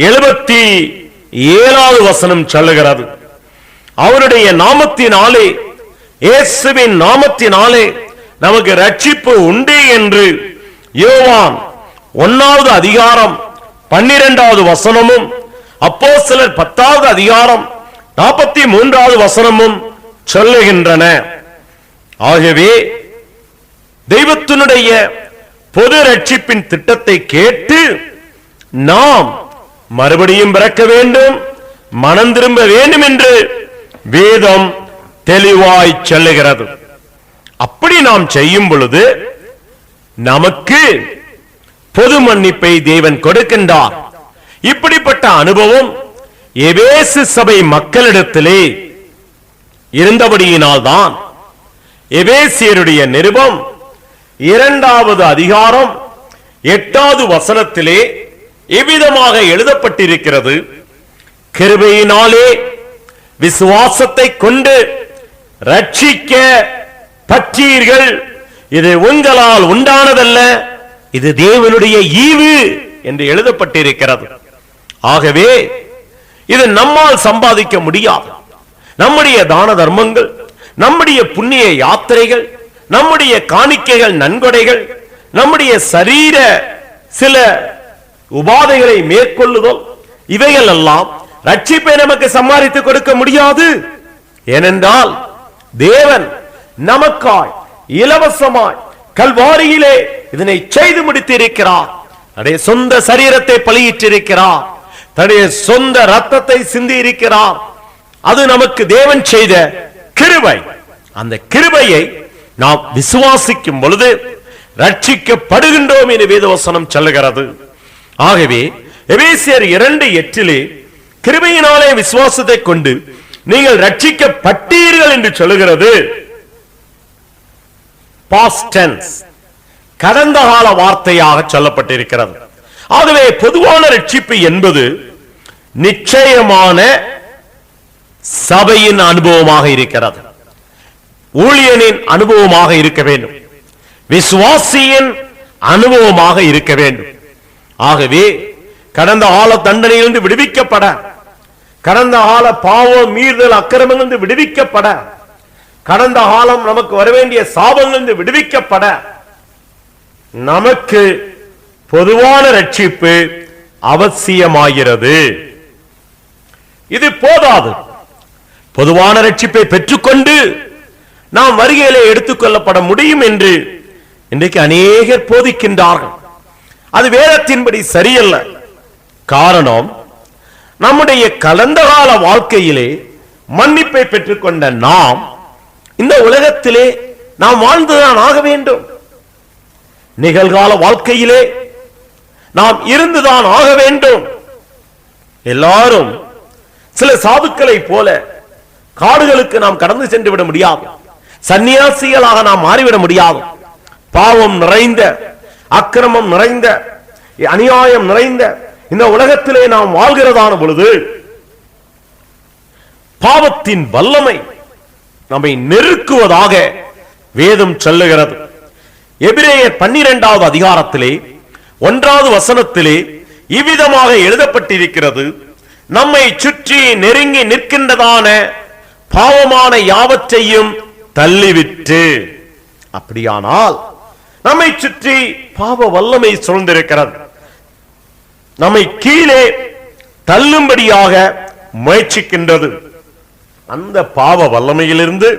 77வது வசனம் சொல்லுகிறது. அவருடைய நாமத்தினாலே, இயேசுவின் நாமத்தினாலே நமக்கு ரட்சிப்பு உண்டு என்று யோவான் 1வது அதிகாரம் 12வது வசனமும் அப்போஸ்தலர் 10வது அதிகாரம் 43வது வசனமும் சொல்லுகின்றன. ஆகவே தெய்வத்தினுடைய பொது ரட்சிப்பின் திட்டத்தை கேட்டு நாம் மறுபடியும் பிறக்க வேண்டும், மனம் திரும்ப வேண்டும் என்று வேதம் தெளிவாய் சொல்லுகிறது. அப்படி நாம் செய்யும் பொழுது நமக்கு பொது மன்னிப்பை தேவன் கொடுக்கின்றார். இப்படிப்பட்ட அனுபவம் எபேசு சபை மக்களிடத்திலே இருந்தபடியினால்தான் எபேசியருடைய நிருபம் 2வது அதிகாரம் 8வது வசனத்திலே எவ்விதமாக எழுதப்பட்டிருக்கிறது. கிருபையினாலே விசுவாசத்தை கொண்டு ரட்சிக்க பற்றீர்கள், இது உங்களால் உண்டானதல்ல, இது தேவனுடைய ஈவு என்று எழுதப்பட்டிருக்கிறது. ஆகவே இது நம்மால் சம்பாதிக்க முடியாது. நம்முடைய தான தர்மங்கள், நம்முடைய புண்ணிய யாத்திரைகள், நம்முடைய காணிக்கைகள், நன்கொடைகள், நம்முடைய சரீர சில உபாதைகளை மேற்கொள்ளுதல், இவைகள் எல்லாம் ரட்சிப்பை நமக்கு சம்பாதித்து கொடுக்க முடியாது. ஏனென்றால் தேவன் நமக்காய் இலவசமாய் கல்வாரியிலே இதனை செய்து முடித்திருக்கிறார். தன்னுடைய சொந்த சரீரத்தை பலியிட்டிருக்கிறார், தன்னுடைய சொந்த ரத்தத்தை சிந்தி இருக்கிறார். அது நமக்கு தேவன் செய்த கிருபை. அந்த கிருபையை நாம் விசுவாசிக்கும் பொழுது ரட்சிக்கப்படுகின்றோம் என்று வேதவசனம் சொல்லுகிறது. ஆகவே எபேசியர் 2:8 கிருபையினாலே விசுவாசத்தை கொண்டு நீங்கள் ரட்சிக்கப்பட்டீர்கள் என்று சொல்லுகிறது. பாஸ்ட் டென்ஸ், கடந்த கால வார்த்தையாக சொல்லப்பட்டிருக்கிறது. ஆகவே பொதுவான ரட்சிப்பு என்பது நிச்சயமான சபையின் அனுபவமாக இருக்கிறது, ஊழியனின் அனுபவமாக இருக்க வேண்டும், விசுவாசியின் அனுபவமாக இருக்க வேண்டும். ஆகவே கடந்த கால தண்டனையிலிருந்து விடுவிக்கப்பட, கடந்த கால பாவம் மீறுதல் அக்கிரமங்களிலிருந்து விடுவிக்கப்பட, கடந்த காலம் நமக்கு வரவேண்டிய சாபங்களிலிருந்து விடுவிக்கப்பட, நமக்கு பொதுவான ரட்சிப்பு அவசியமாகிறது. இது போதாது. பொதுவான ரட்சிப்பை பெற்றுக்கொண்டு நாம் வருகையிலே எடுத்துக் கொள்ளப்பட முடியும் என்று இன்றைக்கு அநேகர் போதிக்கின்றார்கள். அது வேதத்தின்படி சரியல்ல. காரணம், நம்முடைய கடந்த கால வாழ்க்கையிலே மன்னிப்பை பெற்றுக்கொண்ட நாம் இந்த உலகத்திலே நாம் வாழ்ந்துதான் ஆக வேண்டும். நிகழ்கால வாழ்க்கையிலே நாம் இருந்துதான் ஆக வேண்டும். எல்லாரும் சில சாதுக்களை போல காடுகளுக்கு நாம் கடந்து சென்று விட முடியாது. சன்னியாசிகளாக நாம் மாறிவிட முடியாது. பாவம் நிறைந்த, அக்கிரமம் நிறைந்த, அநியாயம் நிறைந்த இந்த உலகத்திலே நாம் வாழ்கிறதான பொழுது பாவத்தின் வல்லமை நம்மை நெருக்குவதாக வேதம் சொல்லுகிறது. எபிரேயர் 12வது அதிகாரத்திலே 1வது வசனத்திலே இவ்விதமாக எழுதப்பட்டிருக்கிறது: நம்மை சுற்றி நெருங்கி நிற்கின்றதான பாவமான யாவற்றையும் தள்ளிவிட்டு. அப்படியானால் நம்மை சுற்றி பாவ வல்லமை சூழ்ந்திருக்கிறது. நம்மை கீழே தள்ளும்படியாக முயற்சிக்கின்றது. அந்த பாவ வல்லமையிலிருந்து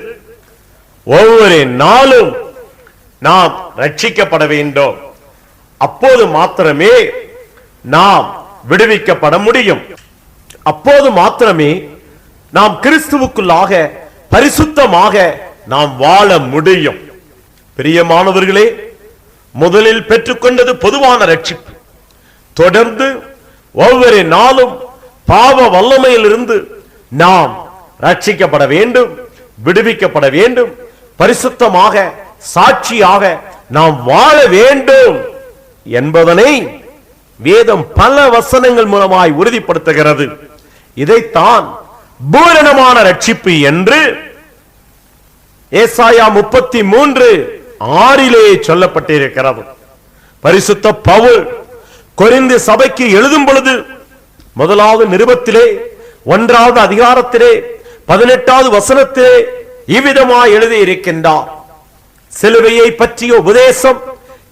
ஒவ்வொரு நாளும் நாம் ரட்சிக்கப்பட வேண்டும். அப்போது மாத்திரமே நாம் விடுவிக்கப்பட முடியும். அப்போது மாத்திரமே நாம் கிறிஸ்துவுக்குள்ளாக பரிசுத்தமாக நாம் வாழ முடியும். பிரியமானவர்களே, முதலில் பெற்றுக்கொண்டது பொதுவான ரட்சிப்பு. தொடர்ந்து ஒவ்வொரு நாளும் பாவ வல்லமையிலிருந்து நாம் ரட்சிக்கப்பட வேண்டும், விடுவிக்கப்பட வேண்டும், பரிசுத்தமாக சாட்சியாக நாம் வாழ வேண்டும் என்பதனை வேதம் பல வசனங்கள் மூலமாய் உறுதிப்படுத்துகிறது. இதைத்தான் பூரணமான ரட்சிப்பு என்று ஏசாயா 33:6 சொல்லப்பட்டிருக்கிறது. பரிசுத்த பவுல் கொரிந்து சபைக்கு எழுதும் பொழுது 1வது நிருபத்திலே 1வது அதிகாரத்திலே 18வது வசனத்திலே இவ்விதமாய் எழுதி இருக்கின்றார்: சிலுவையை பற்றிய உபதேசம்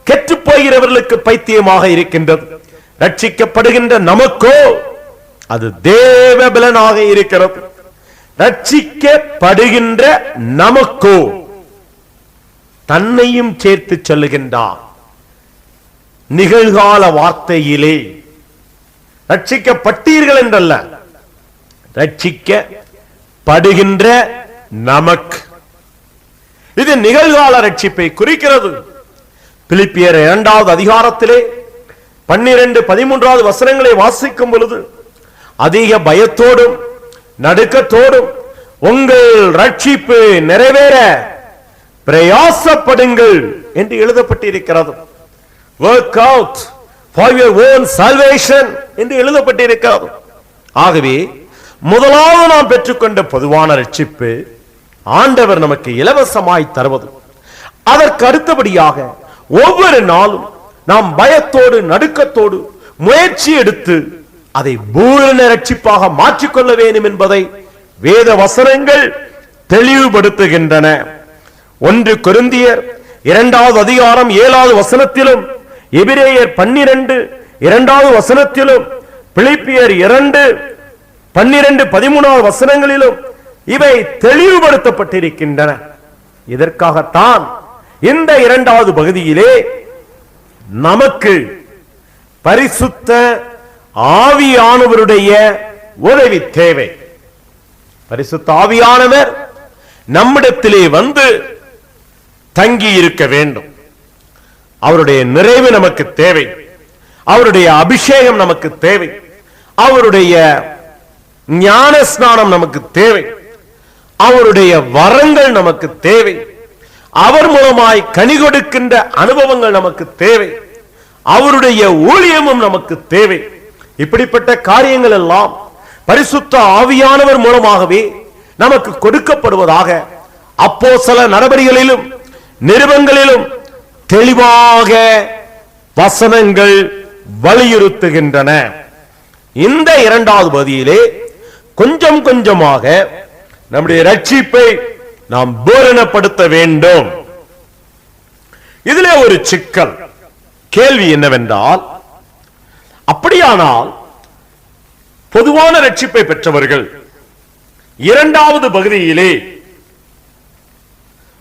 கெட்டுப் போகிறவர்களுக்கு பைத்தியமாக இருக்கின்றது, ரட்சிக்கப்படுகின்ற நமக்கோ அது தேவ பலனாக இருக்கிறது. ரட்சிக்கப்படுகின்ற நமக்கோ தன்னையும் சேர்த்து சொல்லுகின்றார். நிகழ்கால வார்த்தையிலே ரட்சிக்கப்பட்டீர்கள் என்றல்ல, ரட்சிக்கப்படுகின்ற நமக்கு. இது நிகழ்கால ரட்சிப்பை குறிக்கிறது. பிலிப்பியர் 2வது அதிகாரத்திலே 12-13வது வசனங்களை வாசிக்கும் பொழுது அதிக பயத்தோடும் நடுக்கத்தோடும் உங்கள் ரட்சிப்பு நிறைவேற பிரயாசப்படுங்கள் என்று எழுதப்பட்டிருக்கிறது. Work out for your own salvation என்று எழுதப்பட்டிருக்கிறது. ஆகவே முதலாவது நாம் பெற்றுக்கொண்ட பொதுவான ரட்சிப்பு ஆண்டவர் நமக்கு இலவசமாய் தருவது. அதற்கு அடுத்தபடியாக ஒவ்வொரு நாளும் நாம் பயத்தோடு நடுக்கத்தோடு முயற்சி எடுத்து அதை பூரண ரட்சிப்பாக மாற்றிக்கொள்ள வேண்டும் என்பதை வேத வசனங்கள் தெளிவுபடுத்துகின்றன. 1 கொரிந்தியர் 2வது அதிகாரம் 7வது வசனத்திலும், எபிரேயர் 12:2வது வசனத்திலும், பிலிப்பியர் 2:12-13வது வசனங்களிலும் இவை தெளிவுபடுத்தப்பட்டிருக்கின்றன. இதற்காகத்தான் இந்த 2வது பகுதியிலே நமக்கு பரிசுத்த ஆவியானவருடைய உதவி தேவை. பரிசுத்த ஆவியானவர் நம்மிடத்திலே வந்து தங்கி இருக்க வேண்டும். அவருடைய நிறைவு நமக்கு தேவை. அவருடைய அபிஷேகம் நமக்கு தேவை. அவருடைய ஞான ஸ்நானம் நமக்கு தேவை. அவருடைய வரங்கள் நமக்கு தேவை. அவர் மூலமாய் கனி கொடுக்கின்ற அனுபவங்கள் நமக்கு தேவை. அவருடைய ஊழியமும் நமக்கு தேவை. இப்படிப்பட்ட காரியங்கள் எல்லாம் பரிசுத்த ஆவியானவர் மூலமாகவே நமக்கு கொடுக்கப்படுவதாக அப்போஸ்தல நடபடிகளிலும் நிருபங்களிலும் தெளிவாக வசனங்கள் வலியுறுத்துகின்றன. இந்த இரண்டாவது பகுதியிலே கொஞ்சம் கொஞ்சமாக நம்முடைய ரட்சிப்பை நாம் பூரணப்படுத்த வேண்டும். இதிலே ஒரு சிக்கல் கேள்வி என்னவென்றால், அப்படியானால் பொதுவான ரட்சிப்பை பெற்றவர்கள் இரண்டாவது பகுதியிலே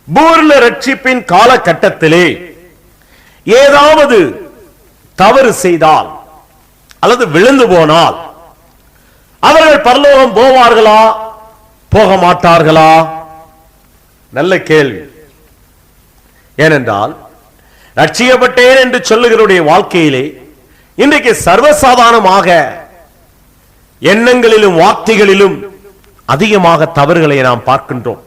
பூர்ண ரட்சிப்பின் காலகட்டத்திலே ஏதாவது தவறு செய்தால் அல்லது விழுந்து போனால் அவர்கள் பரலோகம் போவார்களா போக மாட்டார்களா? நல்ல கேள்வி. ஏனென்றால் ரட்சிக்கப்பட்டேன் என்று சொல்லுகிறவருடைய வாழ்க்கையிலே இன்றைக்கு சர்வசாதாரணமாக எண்ணங்களிலும் வார்த்தைகளிலும் அதிகமாக தவறுகளை நாம் பார்க்கின்றோம்.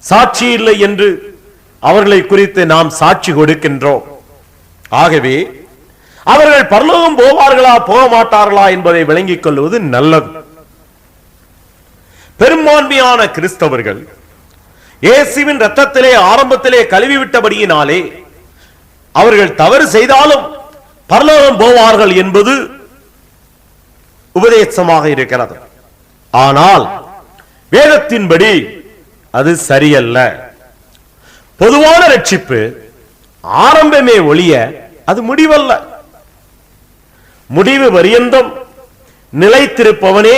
சாட்சி இல்லை என்று அவர்களை குறித்து நாம் சாட்சி கொடுக்கின்றோம். ஆகவே அவர்கள் பரலோகம் போவார்களா போக மாட்டார்களா என்பதை விளங்கிக் கொள்வது நல்லது. பெரும்பான்மையான கிறிஸ்தவர்கள் இயேசுவின் இரத்தத்திலே ஆரம்பத்திலே கழுவி விட்டபடியினாலே அவர்கள் தவறு செய்தாலும் பரலோகம் போவார்கள் என்பது உபதேசமாக இருக்கிறது. ஆனால் வேதத்தின்படி அது சரியல்ல. பொதுவான ரட்சிப்பு ஆரம்பமே ஒழிய அது முடிவல்ல. முடிவு பரியந்தம் நிலைத்திருப்பவனே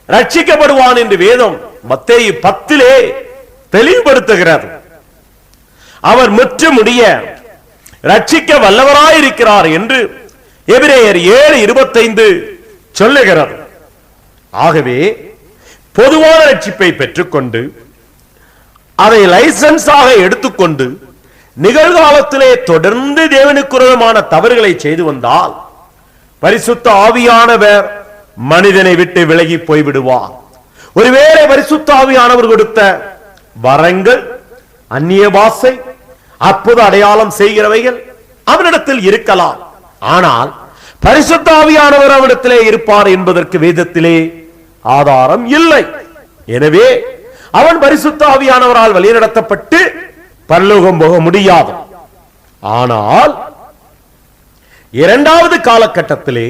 ரட்சிக்கப்படுவான் என்று வேதம் மத்தேயு 10 தெளிவுபடுத்துகிறது. அவர் முற்று முடிய ரட்சிக்க வல்லவராயிருக்கிறார் என்று எபிரேயர் 7:25 சொல்லுகிறார். ஆகவே பொதுவான ரட்சிப்பை பெற்றுக்கொண்டு அதை லைசன்ஸாக எடுத்துக்கொண்டு நிகழ்காலத்திலே தொடர்ந்து தேவனுக்கு விரோதமான தவறுகளை செய்து வந்தால் பரிசுத்த ஆவியானவர் மனிதனை விட்டு விலகி போய்விடுவார். ஒருவேளை பரிசுத்த ஆவியானவர் கொடுத்த வரங்கள், அந்நிய பாஷை, அற்புத அடையாளம் செய்கிறவைகள் அவனிடத்தில் இருக்கலாம். ஆனால் பரிசுத்த ஆவியானவர் அவனிடத்திலே இருப்பார் என்பதற்கு வேதத்திலே ஆதாரம் இல்லை. எனவே அவன் பரிசுத்த ஆவியானவரால் வழிநடத்தப்பட்டு பரலோகம் போக முடியாது. ஆனால் இரண்டாவது காலகட்டத்திலே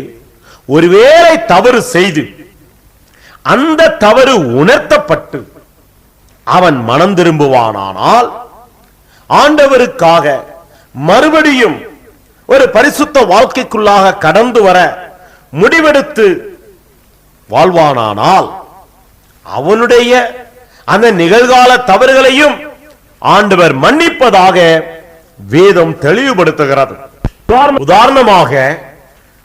ஒருவேளை தவறு செய்து அந்த தவறு உணர்த்தப்பட்டு அவன் மனம் திரும்புவானானால் ஆண்டவருக்காக மறுபடியும் ஒரு பரிசுத்த வாழ்க்கைக்குள்ளாக கடந்து வர முடிவெடுத்து வாழ்வானானால் அவனுடைய அந்த நிகழ்கால தவறுகளையும் ஆண்டவர் மன்னிப்பதாக வேதம் தெளிவுபடுத்துகிறது. உதாரணமாக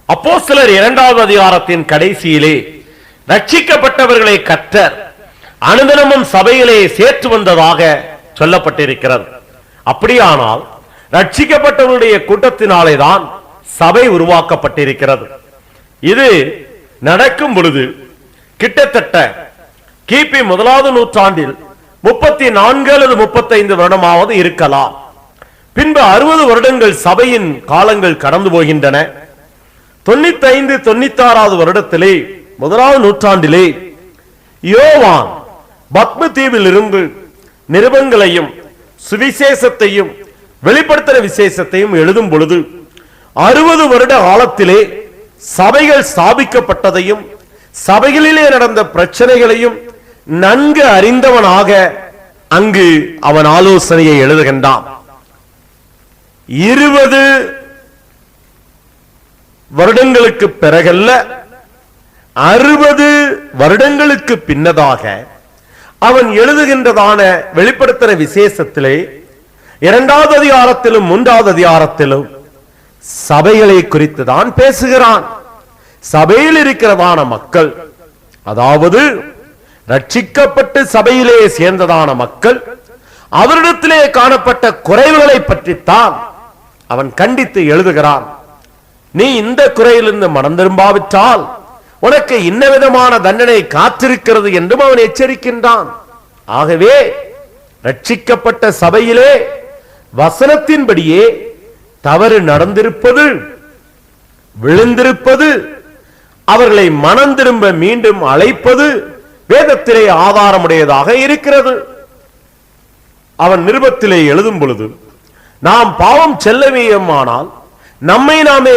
அப்போஸ்தலர் 2வது அதிகாரத்தின் கடைசியிலே ரட்சிக்கப்பட்டவர்களை கர்த்தர் அனுதினமும் சபையிலே சேர்த்து வந்ததாக சொல்லப்பட்டிருக்கிறது. அப்படியானால் ரட்சிக்கப்பட்டவருடைய கூட்டத்தினாலே தான் சபை உருவாக்கப்பட்டிருக்கிறது. இது நடக்கும் பொழுது கிட்டத்தட்ட கிபி 1வது நூற்றாண்டில் 34 அல்லது 35 வருடமாவது இருக்கலாம். பின்பு 60 வருடங்கள் சபையின் காலங்கள் கடந்து போகின்றன. 95 96வது வருடத்திலே 1வது நூற்றாண்டிலே யோவான் பத்ம தீவில் இருந்து நிருபங்களையும் சுவிசேஷத்தையும் வெளிப்படுத்தின விசேஷத்தையும் எழுதும் பொழுது 60 வருட காலத்திலே சபைகள் ஸ்தாபிக்கப்பட்டதையும் சபைகளிலே நடந்த பிரச்சனைகளையும் நன்கு அறிந்தவனாக அங்கு அவன் ஆலோசனையை எழுதுகின்றான். 20 வருடங்களுக்கு பிறகல்ல, 60 வருடங்களுக்கு பின்னதாக அவன் எழுதுகின்றதான வெளிப்படுத்தின விசேஷத்திலே 2வது அதிகாரத்திலும் 3வது அதிகாரத்திலும் சபைகளை குறித்து தான் பேசுகிறான். சபையில் இருக்கிறதான மக்கள், அதாவது ரட்சிக்கப்பட்டு சபையிலே சேர்ந்ததான மக்கள், அவரிடத்திலே காணப்பட்ட குறைவுகளை பற்றித்தான் அவன் கண்டித்து எழுதுகிறான். நீ இந்த குறையிலிருந்து மனம் திரும்பாவிட்டால் உனக்கு இன்ன விதமான தண்டனை காத்திருக்கிறது என்றும் அவன் எச்சரிக்கின்றான். ஆகவே ரட்சிக்கப்பட்ட சபையிலே வசனத்தின்படியே தவறு நடந்திருப்பது, விழுந்திருப்பது, அவர்களை மனம் திரும்ப மீண்டும் அழைப்பது, வேதத்திலே ஆதாரமுடையதாக இருக்கிறது. அவன் நிருபத்திலே எழுதும் பொழுது, நாம் பாவம் செல்லவேயுமானால் நம்மை நாமே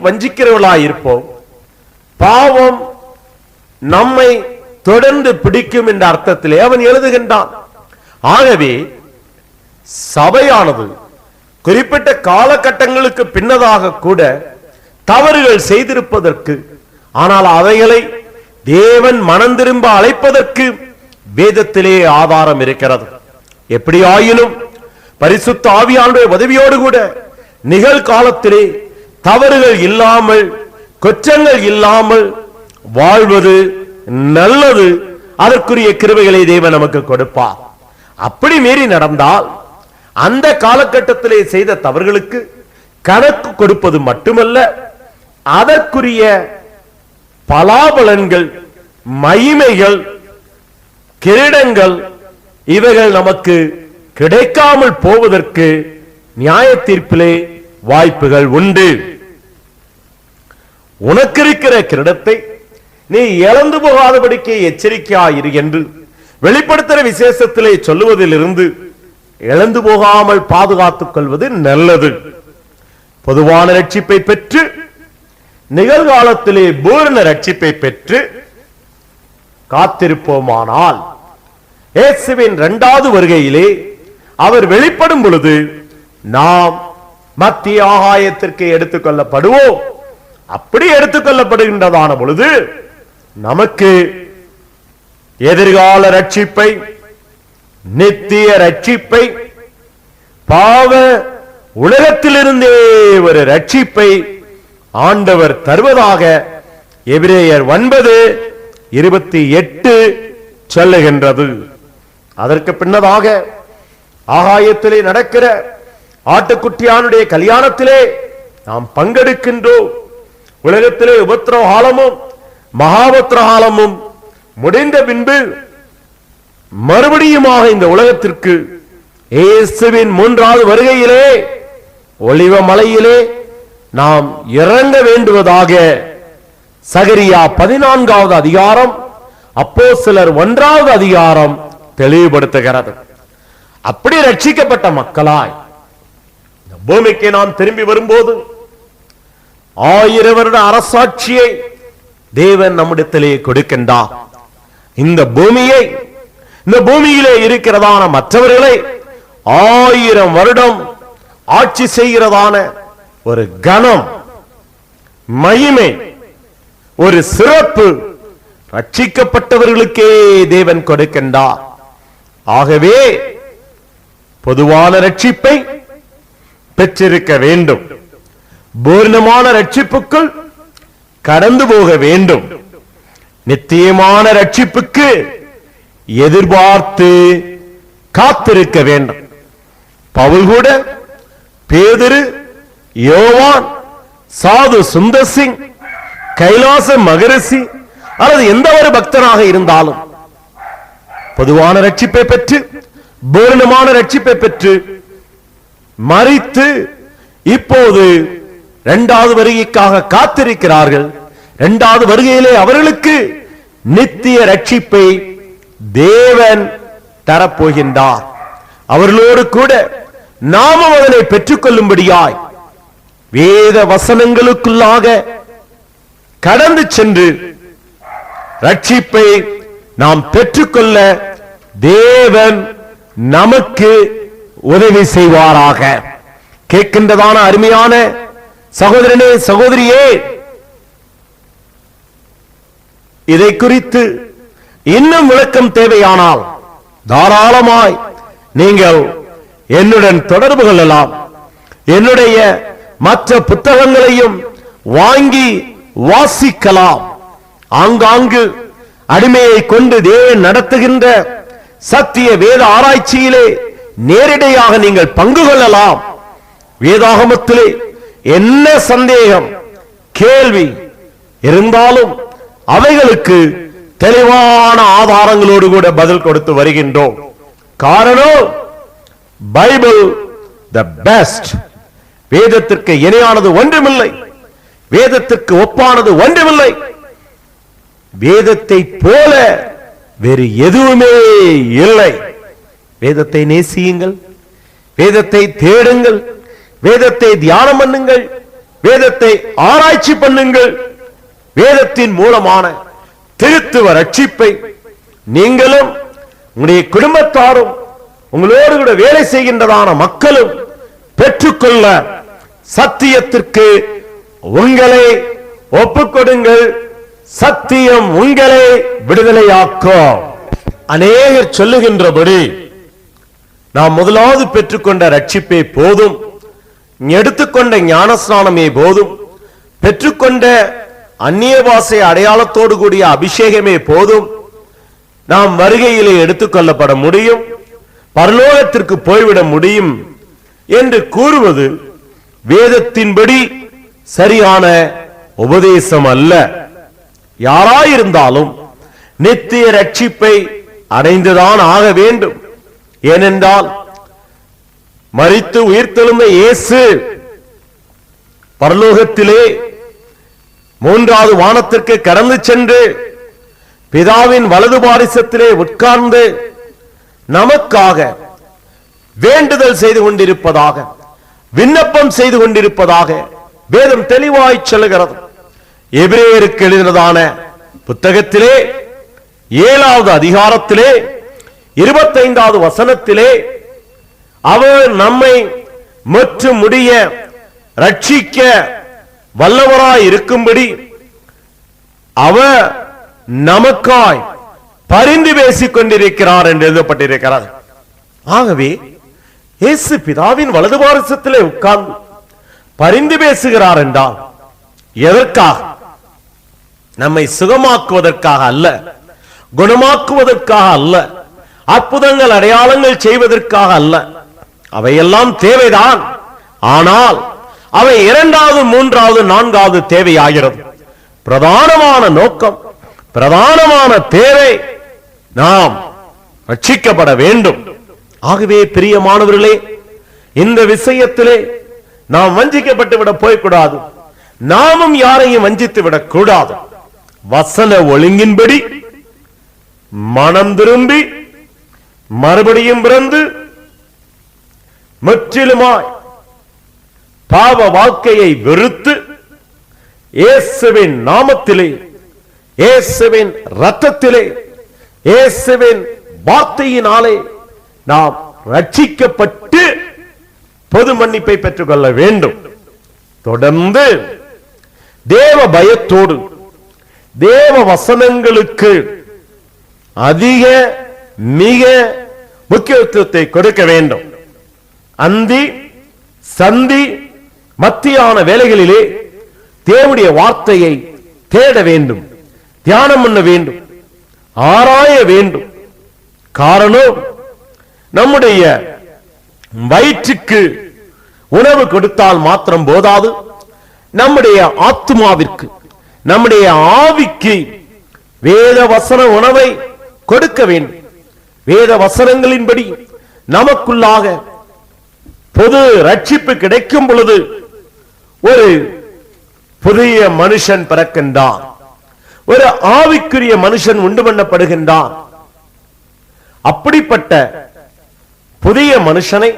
வஞ்சிக்கிறவர்களாய் இருப்போம், பாவம் நம்மை தொடர்ந்து பிடிக்கும் என்ற அர்த்தத்திலே அவன் எழுதுகின்றான். ஆகவே சபையானது குறிப்பிட்ட காலகட்டங்களுக்கு பின்னதாக கூட தவறுகள் செய்திருப்பதற்கு, ஆனால் அவைகளை தேவன் மனம் திரும்ப அழைப்பதற்கு வேதத்திலே ஆதாரம் இருக்கிறது. எப்படி ஆயினும் பரிசுத்த ஆவியானுடைய உதவியோடு கூட நிகழ்காலத்திலே தவறுகள் இல்லாமல், குற்றங்கள் இல்லாமல் வாழ்வது நல்லது. அதற்குரிய கிருபைகளை தேவன் நமக்கு கொடுப்பார். அப்படி மீறி நடந்தால் அந்த காலகட்டத்திலே செய்த தவறுகளுக்கு கணக்கு கொடுப்பது மட்டுமல்ல, அதற்குரிய பலாபலன்கள், மகிமைகள், கிரீடங்கள் இவைகள் நமக்கு கிடைக்காமல் போவதற்கு நியாய தீர்ப்பிலே வாய்ப்புகள் உண்டு. உனக்கு இருக்கிற கிரீடத்தை நீ இழந்து போகாதபடிக்கு எச்சரிக்கையாயிரு என்று வெளிப்படுத்துகிற விசேஷத்திலே சொல்லுவதிலிருந்து இழந்து போகாமல் பாதுகாத்துக் கொள்வது நல்லது. பொதுவான ரட்சிப்பை பெற்று நிகழ்காலத்திலே பூரண ரட்சிப்பை பெற்று காத்திருப்போமானால் இயேசுவின் இரண்டாவது வருகையிலே அவர் வெளிப்படும் பொழுது நாம் மத்திய ஆகாயத்திற்கு எடுத்துக் கொள்ளப்படுவோம். அப்படி எடுத்துக் கொள்ளப்படுகின்றதான பொழுது நமக்கு எதிர்கால ரட்சிப்பை, நித்திய ரட்சிப்பை, பாவ உலகத்திலிருந்தே ஒரு ரட்சிப்பை ஆண்டவர் தருவதாக எபிரேயர் 9:28 சொல்லுகின்றது. அதற்கு பின்னதாக ஆகாயத்திலே நடக்கிற ஆட்டுக்குட்டியானுடைய கல்யாணத்திலே நாம் பங்கெடுக்கின்றோம். உலகத்திலே உபத்திரவ காலமும் மகாபத்திர காலமும் முடிந்த பின்பு மறுபடியுமாக இந்த உலகத்திற்கு இயேசுவின் மூன்றாவது வருகையிலே ஒலிவ மலையிலே நாம் இறங்க வேண்டுவதாக சகரியா 14வது அதிகாரம், அப்போஸ்தலர் 1வது அதிகாரம் தெளிவுபடுத்துகிறது. அப்படி ரட்சிக்கப்பட்ட மக்களாய் பூமிக்கு நாம் திரும்பி வரும்போது 1000 வருட அரசாட்சியை தேவன் நம்மிடத்திலே கொடுக்கின்றார். இந்த பூமியை, இந்த பூமியிலே இருக்கிறதான மற்றவர்களை 1000 வருடம் ஆட்சி செய்கிறதான ஒரு கணம், மகிமை, ஒரு சிறப்பு ரட்சிக்கப்பட்டவர்களுக்கே தேவன் கொடுக்கின்றார். ஆகவே பொதுவான ரட்சிப்பை பெற்றிருக்க வேண்டும். பூர்ணமான ரட்சிப்புக்குள் கடந்து போக வேண்டும். நித்தியமான ரட்சிப்புக்கு எதிர்பார்த்து காத்திருக்க வேண்டும். பவுல் கூட, பேதுரு, யோவான், சாது சுந்தர் சிங், கைலாச மகரிஷி அல்லது எந்த ஒரு பக்தனாக இருந்தாலும் பொதுவான ரட்சிப்பை பெற்று, பூரணமான ரட்சிப்பை பெற்று மரித்து இப்போது இரண்டாவது வருகைக்காக காத்திருக்கிறார்கள். இரண்டாவது வருகையிலே அவர்களுக்கு நித்திய ரட்சிப்பை தேவன் தரப்போகின்றார். அவர்களோடு கூட நாமும் அதனை பெற்றுக் கொள்ளும்படியாய் வேத வசனங்களுக்குள்ளாக கடந்து சென்று ரட்சிப்பை நாம் பெற்றுக்கொள்ள தேவன் நமக்கு உதவி செய்வாராக. கேட்கின்றதான அருமையான சகோதரனே, சகோதரியே, இதை குறித்து இன்னும் விளக்கம் தேவையானால் தாராளமாய் நீங்கள் என்னுடன் தொடர்பு கொள்ளலாம். என்னுடைய மற்ற புத்தகங்களையும் வாங்கி வாசிக்கலாம். ஆங்காங்கு அடிமையை கொண்டு தேவன் நடத்துகின்ற சத்திய வேத ஆராய்ச்சியிலே நேரடியாக நீங்கள் பங்கு கொள்ளலாம். வேதாகமத்திலே என்ன சந்தேகம், கேள்வி இருந்தாலும் அவைகளுக்கு தெளிவான ஆதாரங்களோடு கூட பதில் கொடுத்து வருகின்றோம். காரணம், பைபிள் தி பெஸ்ட். வேதத்திற்கு இணையானது ஒன்றுமில்லை, வேதத்திற்கு ஒப்பானது ஒன்றுமில்லை. வேதத்தை போல வேறு எதுவுமே இல்லை. வேதத்தை நேசியுங்கள், வேதத்தை தேடுங்கள், வேதத்தை தியானம் பண்ணுங்கள், வேதத்தை ஆராய்ச்சி பண்ணுங்கள். வேதத்தின் மூலமான திருத்துவ ரட்சிப்பை நீங்களும் உங்களுடைய குடும்பத்தாரும் உங்களோடு கூட வேலை செய்கின்றதான மக்களும் பெற்றுக்கொள்ள சத்தியத்திற்கு உங்களை ஒப்புக்கொடுங்கள். சத்தியம் உங்களை விடுதலையாக்கும். அநேகர் சொல்லுகின்றபடி நாம் முதலாவது பெற்றுக்கொண்ட ரட்சிப்பே போதும், எடுத்துக்கொண்ட ஞானஸ்நானமே போதும், பெற்றுக்கொண்ட அந்நிய பாஷை அடையாளத்தோடு கூடிய அபிஷேகமே போதும், நாம் வருகையிலே எடுத்துக்கொள்ளப்பட முடியும், பரலோகத்திற்கு போய்விட முடியும் என்று கூறுவது வேதத்தின்படி சரியான உபதேசம் அல்ல. யாராயிருந்தாலும் நித்திய ரட்சிப்பை அடைந்துதான் ஆக வேண்டும். ஏனென்றால் மரித்து உயிர்த்தெழுந்த இயேசு பரலோகத்திலே மூன்றாவது வானத்திற்கு கடந்து சென்று பிதாவின் வலது பாரிசத்திலே உட்கார்ந்து நமக்காக வேண்டுதல் செய்து கொண்டிருப்பதாக, விண்ணப்பம் செய்து கொண்டிருப்பதாக வேதம் தெளிவாய் சொல்லுகிறது. எபிரேயருக்கு எழுதினதான புத்தகத்திலே 7வது அதிகாரத்திலே 25வது வசனத்திலே அவர் நம்மை முற்றும் முடிய ரட்சிக்க வல்லவராய் இருக்கும்படி அவர் நமக்காய் பரிந்து பேசிக் கொண்டிருக்கிறார் என்று எழுதப்பட்டிருக்கிறது. ஆகவே இயேசு பிதாவின் வலது பாரிசத்திலே உட்கார்ந்து பரிந்து பேசுகிறார் என்றால் எதற்காக? நம்மை சுகமாக்குவதற்காக அல்ல, குணமாக்குவதற்காக அல்ல, அற்புதங்கள் அடையாளங்கள் செய்வதற்காக அல்ல. அவையெல்லாம் தேவைதான். ஆனால் அவை 2வது 3வது 4வது தேவையாகிறது. பிரதானமான நோக்கம், பிரதானமான தேவை நாம் ரட்சிக்கப்பட வேண்டும். ஆகவே பிரியமானவர்களே, இந்த விஷயத்திலே நாம் வஞ்சிக்கப்பட்டு விட போய்க்கூடாது. நாமும் யாரையும் வஞ்சித்து விடக் கூடாது. வசன ஒழுங்கின்படி மனம் திரும்பி மறுபடியும் பிறந்து முற்றிலுமாய் பாவ வாழ்க்கையை வெறுத்து இயேசுவின் நாமத்திலே, இயேசுவின் இரத்தத்திலே, இயேசுவின் வார்த்தையினாலே நாம் ரட்சிக்கப்பட்டு பொது மன்னிப்பை பெற்றுக் கொள்ள வேண்டும். தொடர்ந்து தேவ பயத்தோடு தேவ வசனங்களுக்கு அதிக மிக முக்கியத்துவத்தை கொடுக்க வேண்டும். அந்தி சந்தி மத்தியான வேளைகளிலே தேவனுடைய வார்த்தையை தேட வேண்டும், தியானம் பண்ண வேண்டும், ஆராய வேண்டும். காரணம், நம்முடைய வயிற்றுக்கு உணவு கொடுத்தால் மாத்திரம் போதாது, நம்முடைய ஆத்மாவிற்கு, நம்முடைய ஆவிக்கு வேத வசன உணவை கொடுக்க வேண்டும். வேத வசனங்களின்படி நமக்குள்ளாக பொது ரட்சிப்பு கிடைக்கும் பொழுது ஒரு புதிய மனுஷன் பிறக்கின்றான், ஒரு ஆவிக்குரிய மனுஷன் உண்டு பண்ணப்படுகின்றான். அப்படிப்பட்ட புதிய மனுஷனை,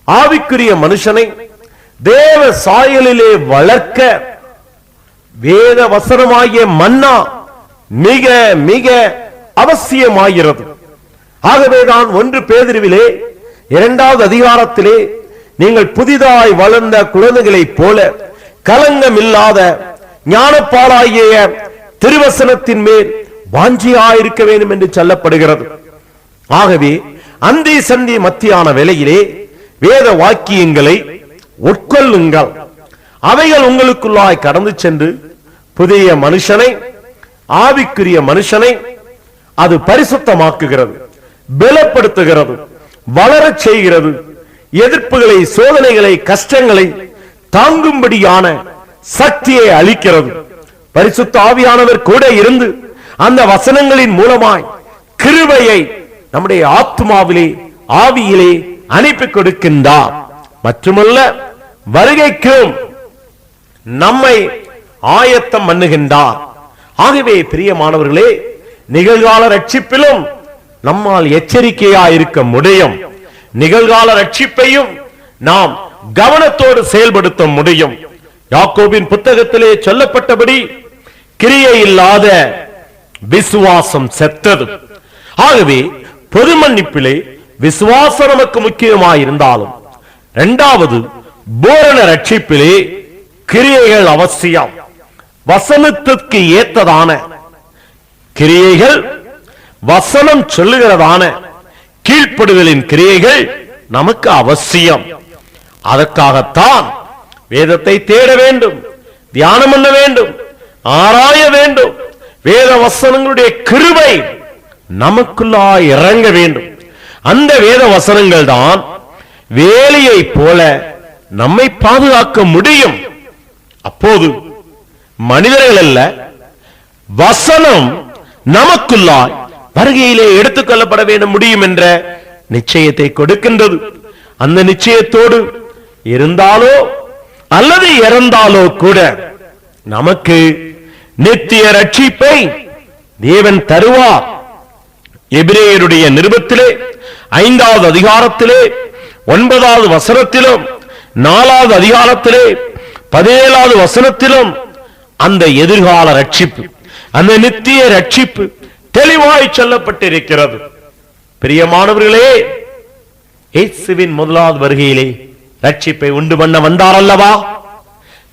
ஆவிக்குரிய மனுஷனை தேவ சாயலிலே வளர்க்க வேத வசனமாகிய மன்னா மிக மிக அவசியமாகிறது. ஆகவேதான் 1 பேதுருவிலே 2வது அதிகாரத்திலே நீங்கள் புதிதாய் வளர்ந்த குழந்தைகளைப் போல கலங்கம் இல்லாத ஞானப்பாலாகிய திருவசனத்தின் மேல் வாஞ்சியாயிருக்க வேண்டும் என்று சொல்லப்படுகிறது. ஆகவே அந்தி சந்தி மத்தியான வேளையிலே வேத வாக்கியங்களை உட்கொள்ளுங்கள். அவைகள் உங்களுக்குள்ளாய் கடந்து சென்று புதிய மனுஷனை, ஆவிக்குரிய மனுஷனை அது பரிசுத்தமாக்குகிறது, பலப்படுத்துகிறது, வளரச் செய்கிறது. எதிர்ப்புகளை, சோதனைகளை, கஷ்டங்களை தாங்கும்படியான சக்தியை அளிக்கிறது. பரிசுத்த ஆவியானவர் கூட இருந்து அந்த வசனங்களின் மூலமாய் கிருபையை நம்முடைய ஆத்மாவிலே, ஆவியிலே அனுப்பி கொடுக்கின்றார். மட்டுமல்ல, வருகைக்கும் நம்மை ஆயத்தம் பண்ணுகின்றார். ஆகவே பிரியமானவர்களே, நிகழ்கால ரட்சிப்பிலும் நம்மால் எச்சரிக்கையா இருக்க முடியும். நிகழ்கால ரட்சிப்பையும் நாம் கவனத்தோடு செயல்படுத்த முடியும். யாக்கோபின் புத்தகத்திலே சொல்லப்பட்டபடி கிரியை இல்லாத விசுவாசம் செத்தது. ஆகவே பொது மன்னிப்பிலே விசுவாசம் நமக்கு முக்கியமாயிருந்தாலும், இரண்டாவது பூரண ரட்சிப்பிலே கிரியைகள் அவசியம். வசனத்திற்கு ஏற்றதான கிரியைகள், வசனம் சொல்லுகிறதான கீழ்ப்படுதலின் கிரியைகள் நமக்கு அவசியம். அதற்காகத்தான் வேதத்தை தேட வேண்டும், தியானம் பண்ண வேண்டும், ஆராய வேண்டும். வேத வசனங்களுடைய கிருபை நமக்குள்ளா இறங்க வேண்டும். அந்த வேத வசனங்கள் தான் வேலியை போல நம்மை பாதுகாக்க முடியும். அப்போது மனிதர்கள் அல்ல, வசனம் நமக்குள்ளாய் வருகையிலே எடுத்துக்கொள்ளப்பட வேண்டும் முடியும் என்ற நிச்சயத்தை கொடுக்கின்றது. அந்த நிச்சயத்தோடு இருந்தாலோ அல்லது இறந்தாலோ கூட நமக்கு நித்திய ரட்சிப்பை தேவன் தருவார். எபிரேயருடைய நிருபத்திலே 5வது அதிகாரத்திலே 9வது வசனத்திலும் 4வது அதிகாரத்திலே 17வது வசனத்திலும் அந்த எதிர்கால ரட்சிப்பு, அந்த நித்திய ரட்சிப்பு தெளிவாய் சொல்லப்பட்டிருக்கிறது. பிரியமானவர்களே, இயேசுவின் முதலாவது வருகையிலே ரட்சிப்பை உண்டு பண்ண வந்தார் அல்லவா?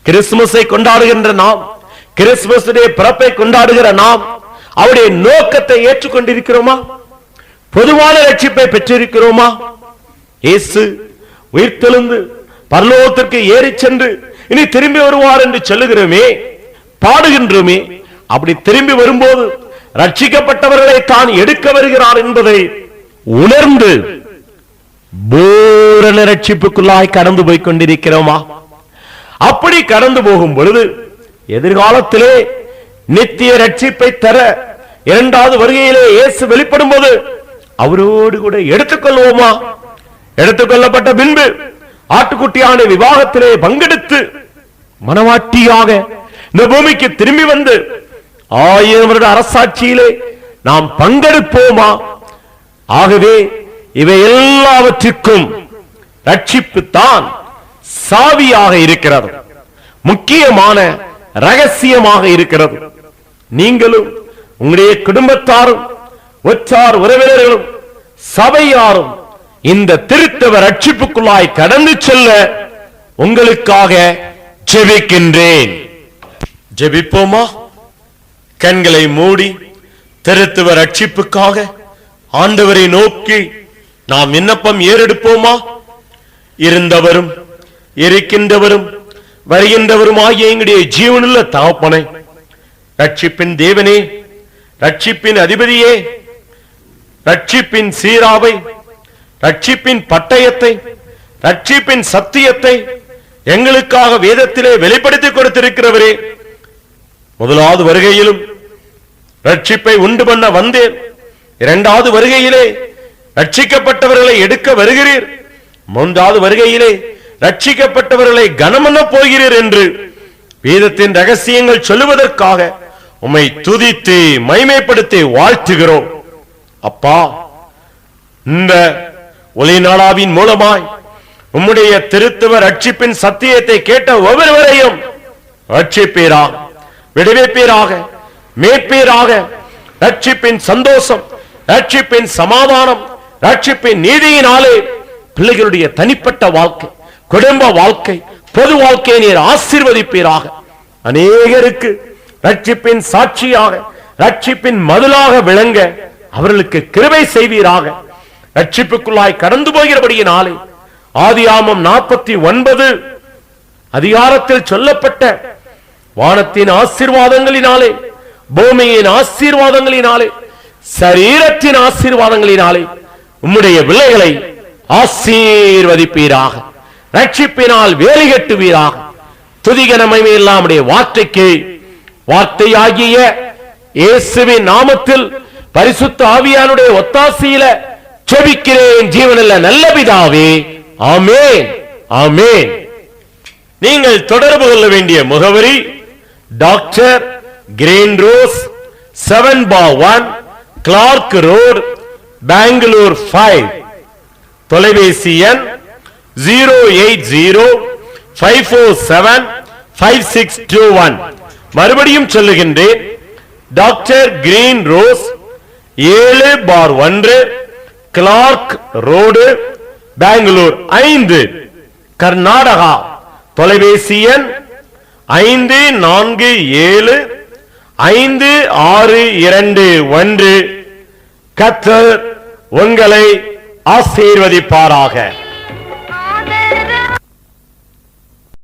கிறிஸ்துமஸை கொண்டாடுகின்ற நாம், கிறிஸ்துமஸ் பிறப்பை கொண்டாடுகிற நாம் அவருடைய நோக்கத்தை ஏற்றுக்கொண்டிருக்கிறோமா? பொதுவான ரட்சிப்பை பெற்றிருக்கிறோமா? இயேசு உயிர்த்தெழுந்து பரலோகத்திற்கு ஏறி சென்று இனி திரும்பி வருவார் என்று சொல்லுகிறோமே, பாடுகின்றோமே. அப்படி திரும்பி வரும்போது ரட்சிக்கப்பட்டவர்களை தான் எடுக்க வருகிறார் என்பதை உணர்ந்து பூரண ரட்சிப்புக்குள்ளாய் கடந்து போய் கொண்டிருக்கிறோமா? அப்படி கடந்து போகும் பொழுது எதிர்காலத்திலே நித்திய ரட்சிப்பை தர இரண்டாவது வருகையிலே இயேசு வெளிப்படும் போது அவரோடு கூட எடுத்துக்கொள்வோமா? எடுத்துக்கொள்ளப்பட்ட பின்பு ஆட்டுக்குட்டியான விவாகத்திலே பங்கெடுத்து மனவாட்டியாக இந்த பூமிக்கு திரும்பி வந்து 1000 வருட அரசாட்சியிலே நாம் பங்கெடுப்போமா? ஆகவே இவை எல்லாவற்றுக்கும் ரட்சிப்பு தான் சாவியாக இருக்கிறது, முக்கியமான ரகசியமாக இருக்கிறது. நீங்களும் உங்களுடைய குடும்பத்தாரும் ஒற்றார் உறவினர்களும் சபையாரும் இந்த திருத்தவ ரட்சிப்புக்குள்ளாய் கடந்து செல்ல உங்களுக்காக ஜெபிக்கின்றேன். ஜெபிப்போமா? கண்களை மூடி திருத்துவ ரட்சிப்புக்காக ஆண்டவரை நோக்கி நாம் விண்ணப்பம் ஏறெடுப்போமா? இருந்தவரும் இருக்கின்றவரும் வருகின்றவரும் ஆகிய எங்களுடைய ஜீவனுள்ள தகப்பனே, ரட்சிப்பின் தேவனே, ரட்சிப்பின் அதிபதியே, ரட்சிப்பின் சீராவை, ரட்சிப்பின் பட்டயத்தை, ரட்சிப்பின் சத்தியத்தை எங்களுக்காக வேதத்திலே வெளிப்படுத்தி கொடுத்திருக்கிறவரே, முதலாவது வருகையிலும் ரட்சிப்பை உண்டு பண்ண வந்தேன், இரண்டாவது வருகையிலே ரட்சிக்கப்பட்டவர்களை எடுக்க வருகிறீர், மூன்றாவது வருகையிலே ரட்சிக்கப்பட்டவர்களை கனமண்ண போகிறீர் என்று வேதத்தின் ரகசியங்கள் சொல்லுவதற்காக உம்மை துதித்து மகிமைப்படுத்தி வாழ்த்துகிறோம். அப்பா, இந்த ஒளிநாடாவின் மூலமாய் உம்முடைய திருத்துவ ரட்சிப்பின் சத்தியத்தை கேட்ட ஒவ்வொருவரையும் ரட்சிப்பீராக, விடுவிப்பீராக, மீட்பீராக. ரட்சிப்பின் சந்தோஷம், ரட்சிப்பின் சமாதானம், ரட்சிப்பின் நீதியினாலே பிள்ளைகளுடைய தனிப்பட்ட வாழ்க்கை, குடும்ப வாழ்க்கை, பொது வாழ்க்கையை நீர் ஆசீர்வதிப்பீராக. அநேகருக்கு ரட்சிப்பின் சாட்சியாக, ரட்சிப்பின் மதிலாக விளங்க அவர்களுக்கு கிருபை செய்வீராக. ரட்சிப்புக்குள்ளாய் கடந்து போகிறபடியினாலே ஆதியாகமம் 49 அதிகாரத்தில் சொல்லப்பட்ட வானத்தின் ஆசீர்வாதங்களினாலே, பூமியின் ஆசீர்வாதங்களினாலே, சரீரத்தின் ஆசீர்வாதங்களினாலே உம்முடைய பிள்ளைகளை ஆசீர்வதிப்பீராக. ரட்சிப்பினால் வேலை கட்டுவீராக. துதிகனமே இல்லாமுடைய வார்த்தைக்கு வார்த்தையாகிய இயேசுவின் நாமத்தில் பரிசுத்த ஆவியானுடைய ஒத்தாசையில ஜெபிக்கிறேன் ஜீவனுள்ள நல்ல பிதாவே, ஆமென், ஆமென். நீங்கள் தொடர்பு கொள்ள வேண்டிய முகவரி doctor Green Rose 7/1 Clark road, Bangalore 5. தொலைபேசி எண் 08054755621. மறுபடியும் சொல்லுகின்றேன். Doctor Green Rose 7/1 Clark road, Bangalore 5, Karnataka. தொலைபேசி எண் 547561. கர்த்தர் உங்களை ஆசீர்வதிப்பாராக.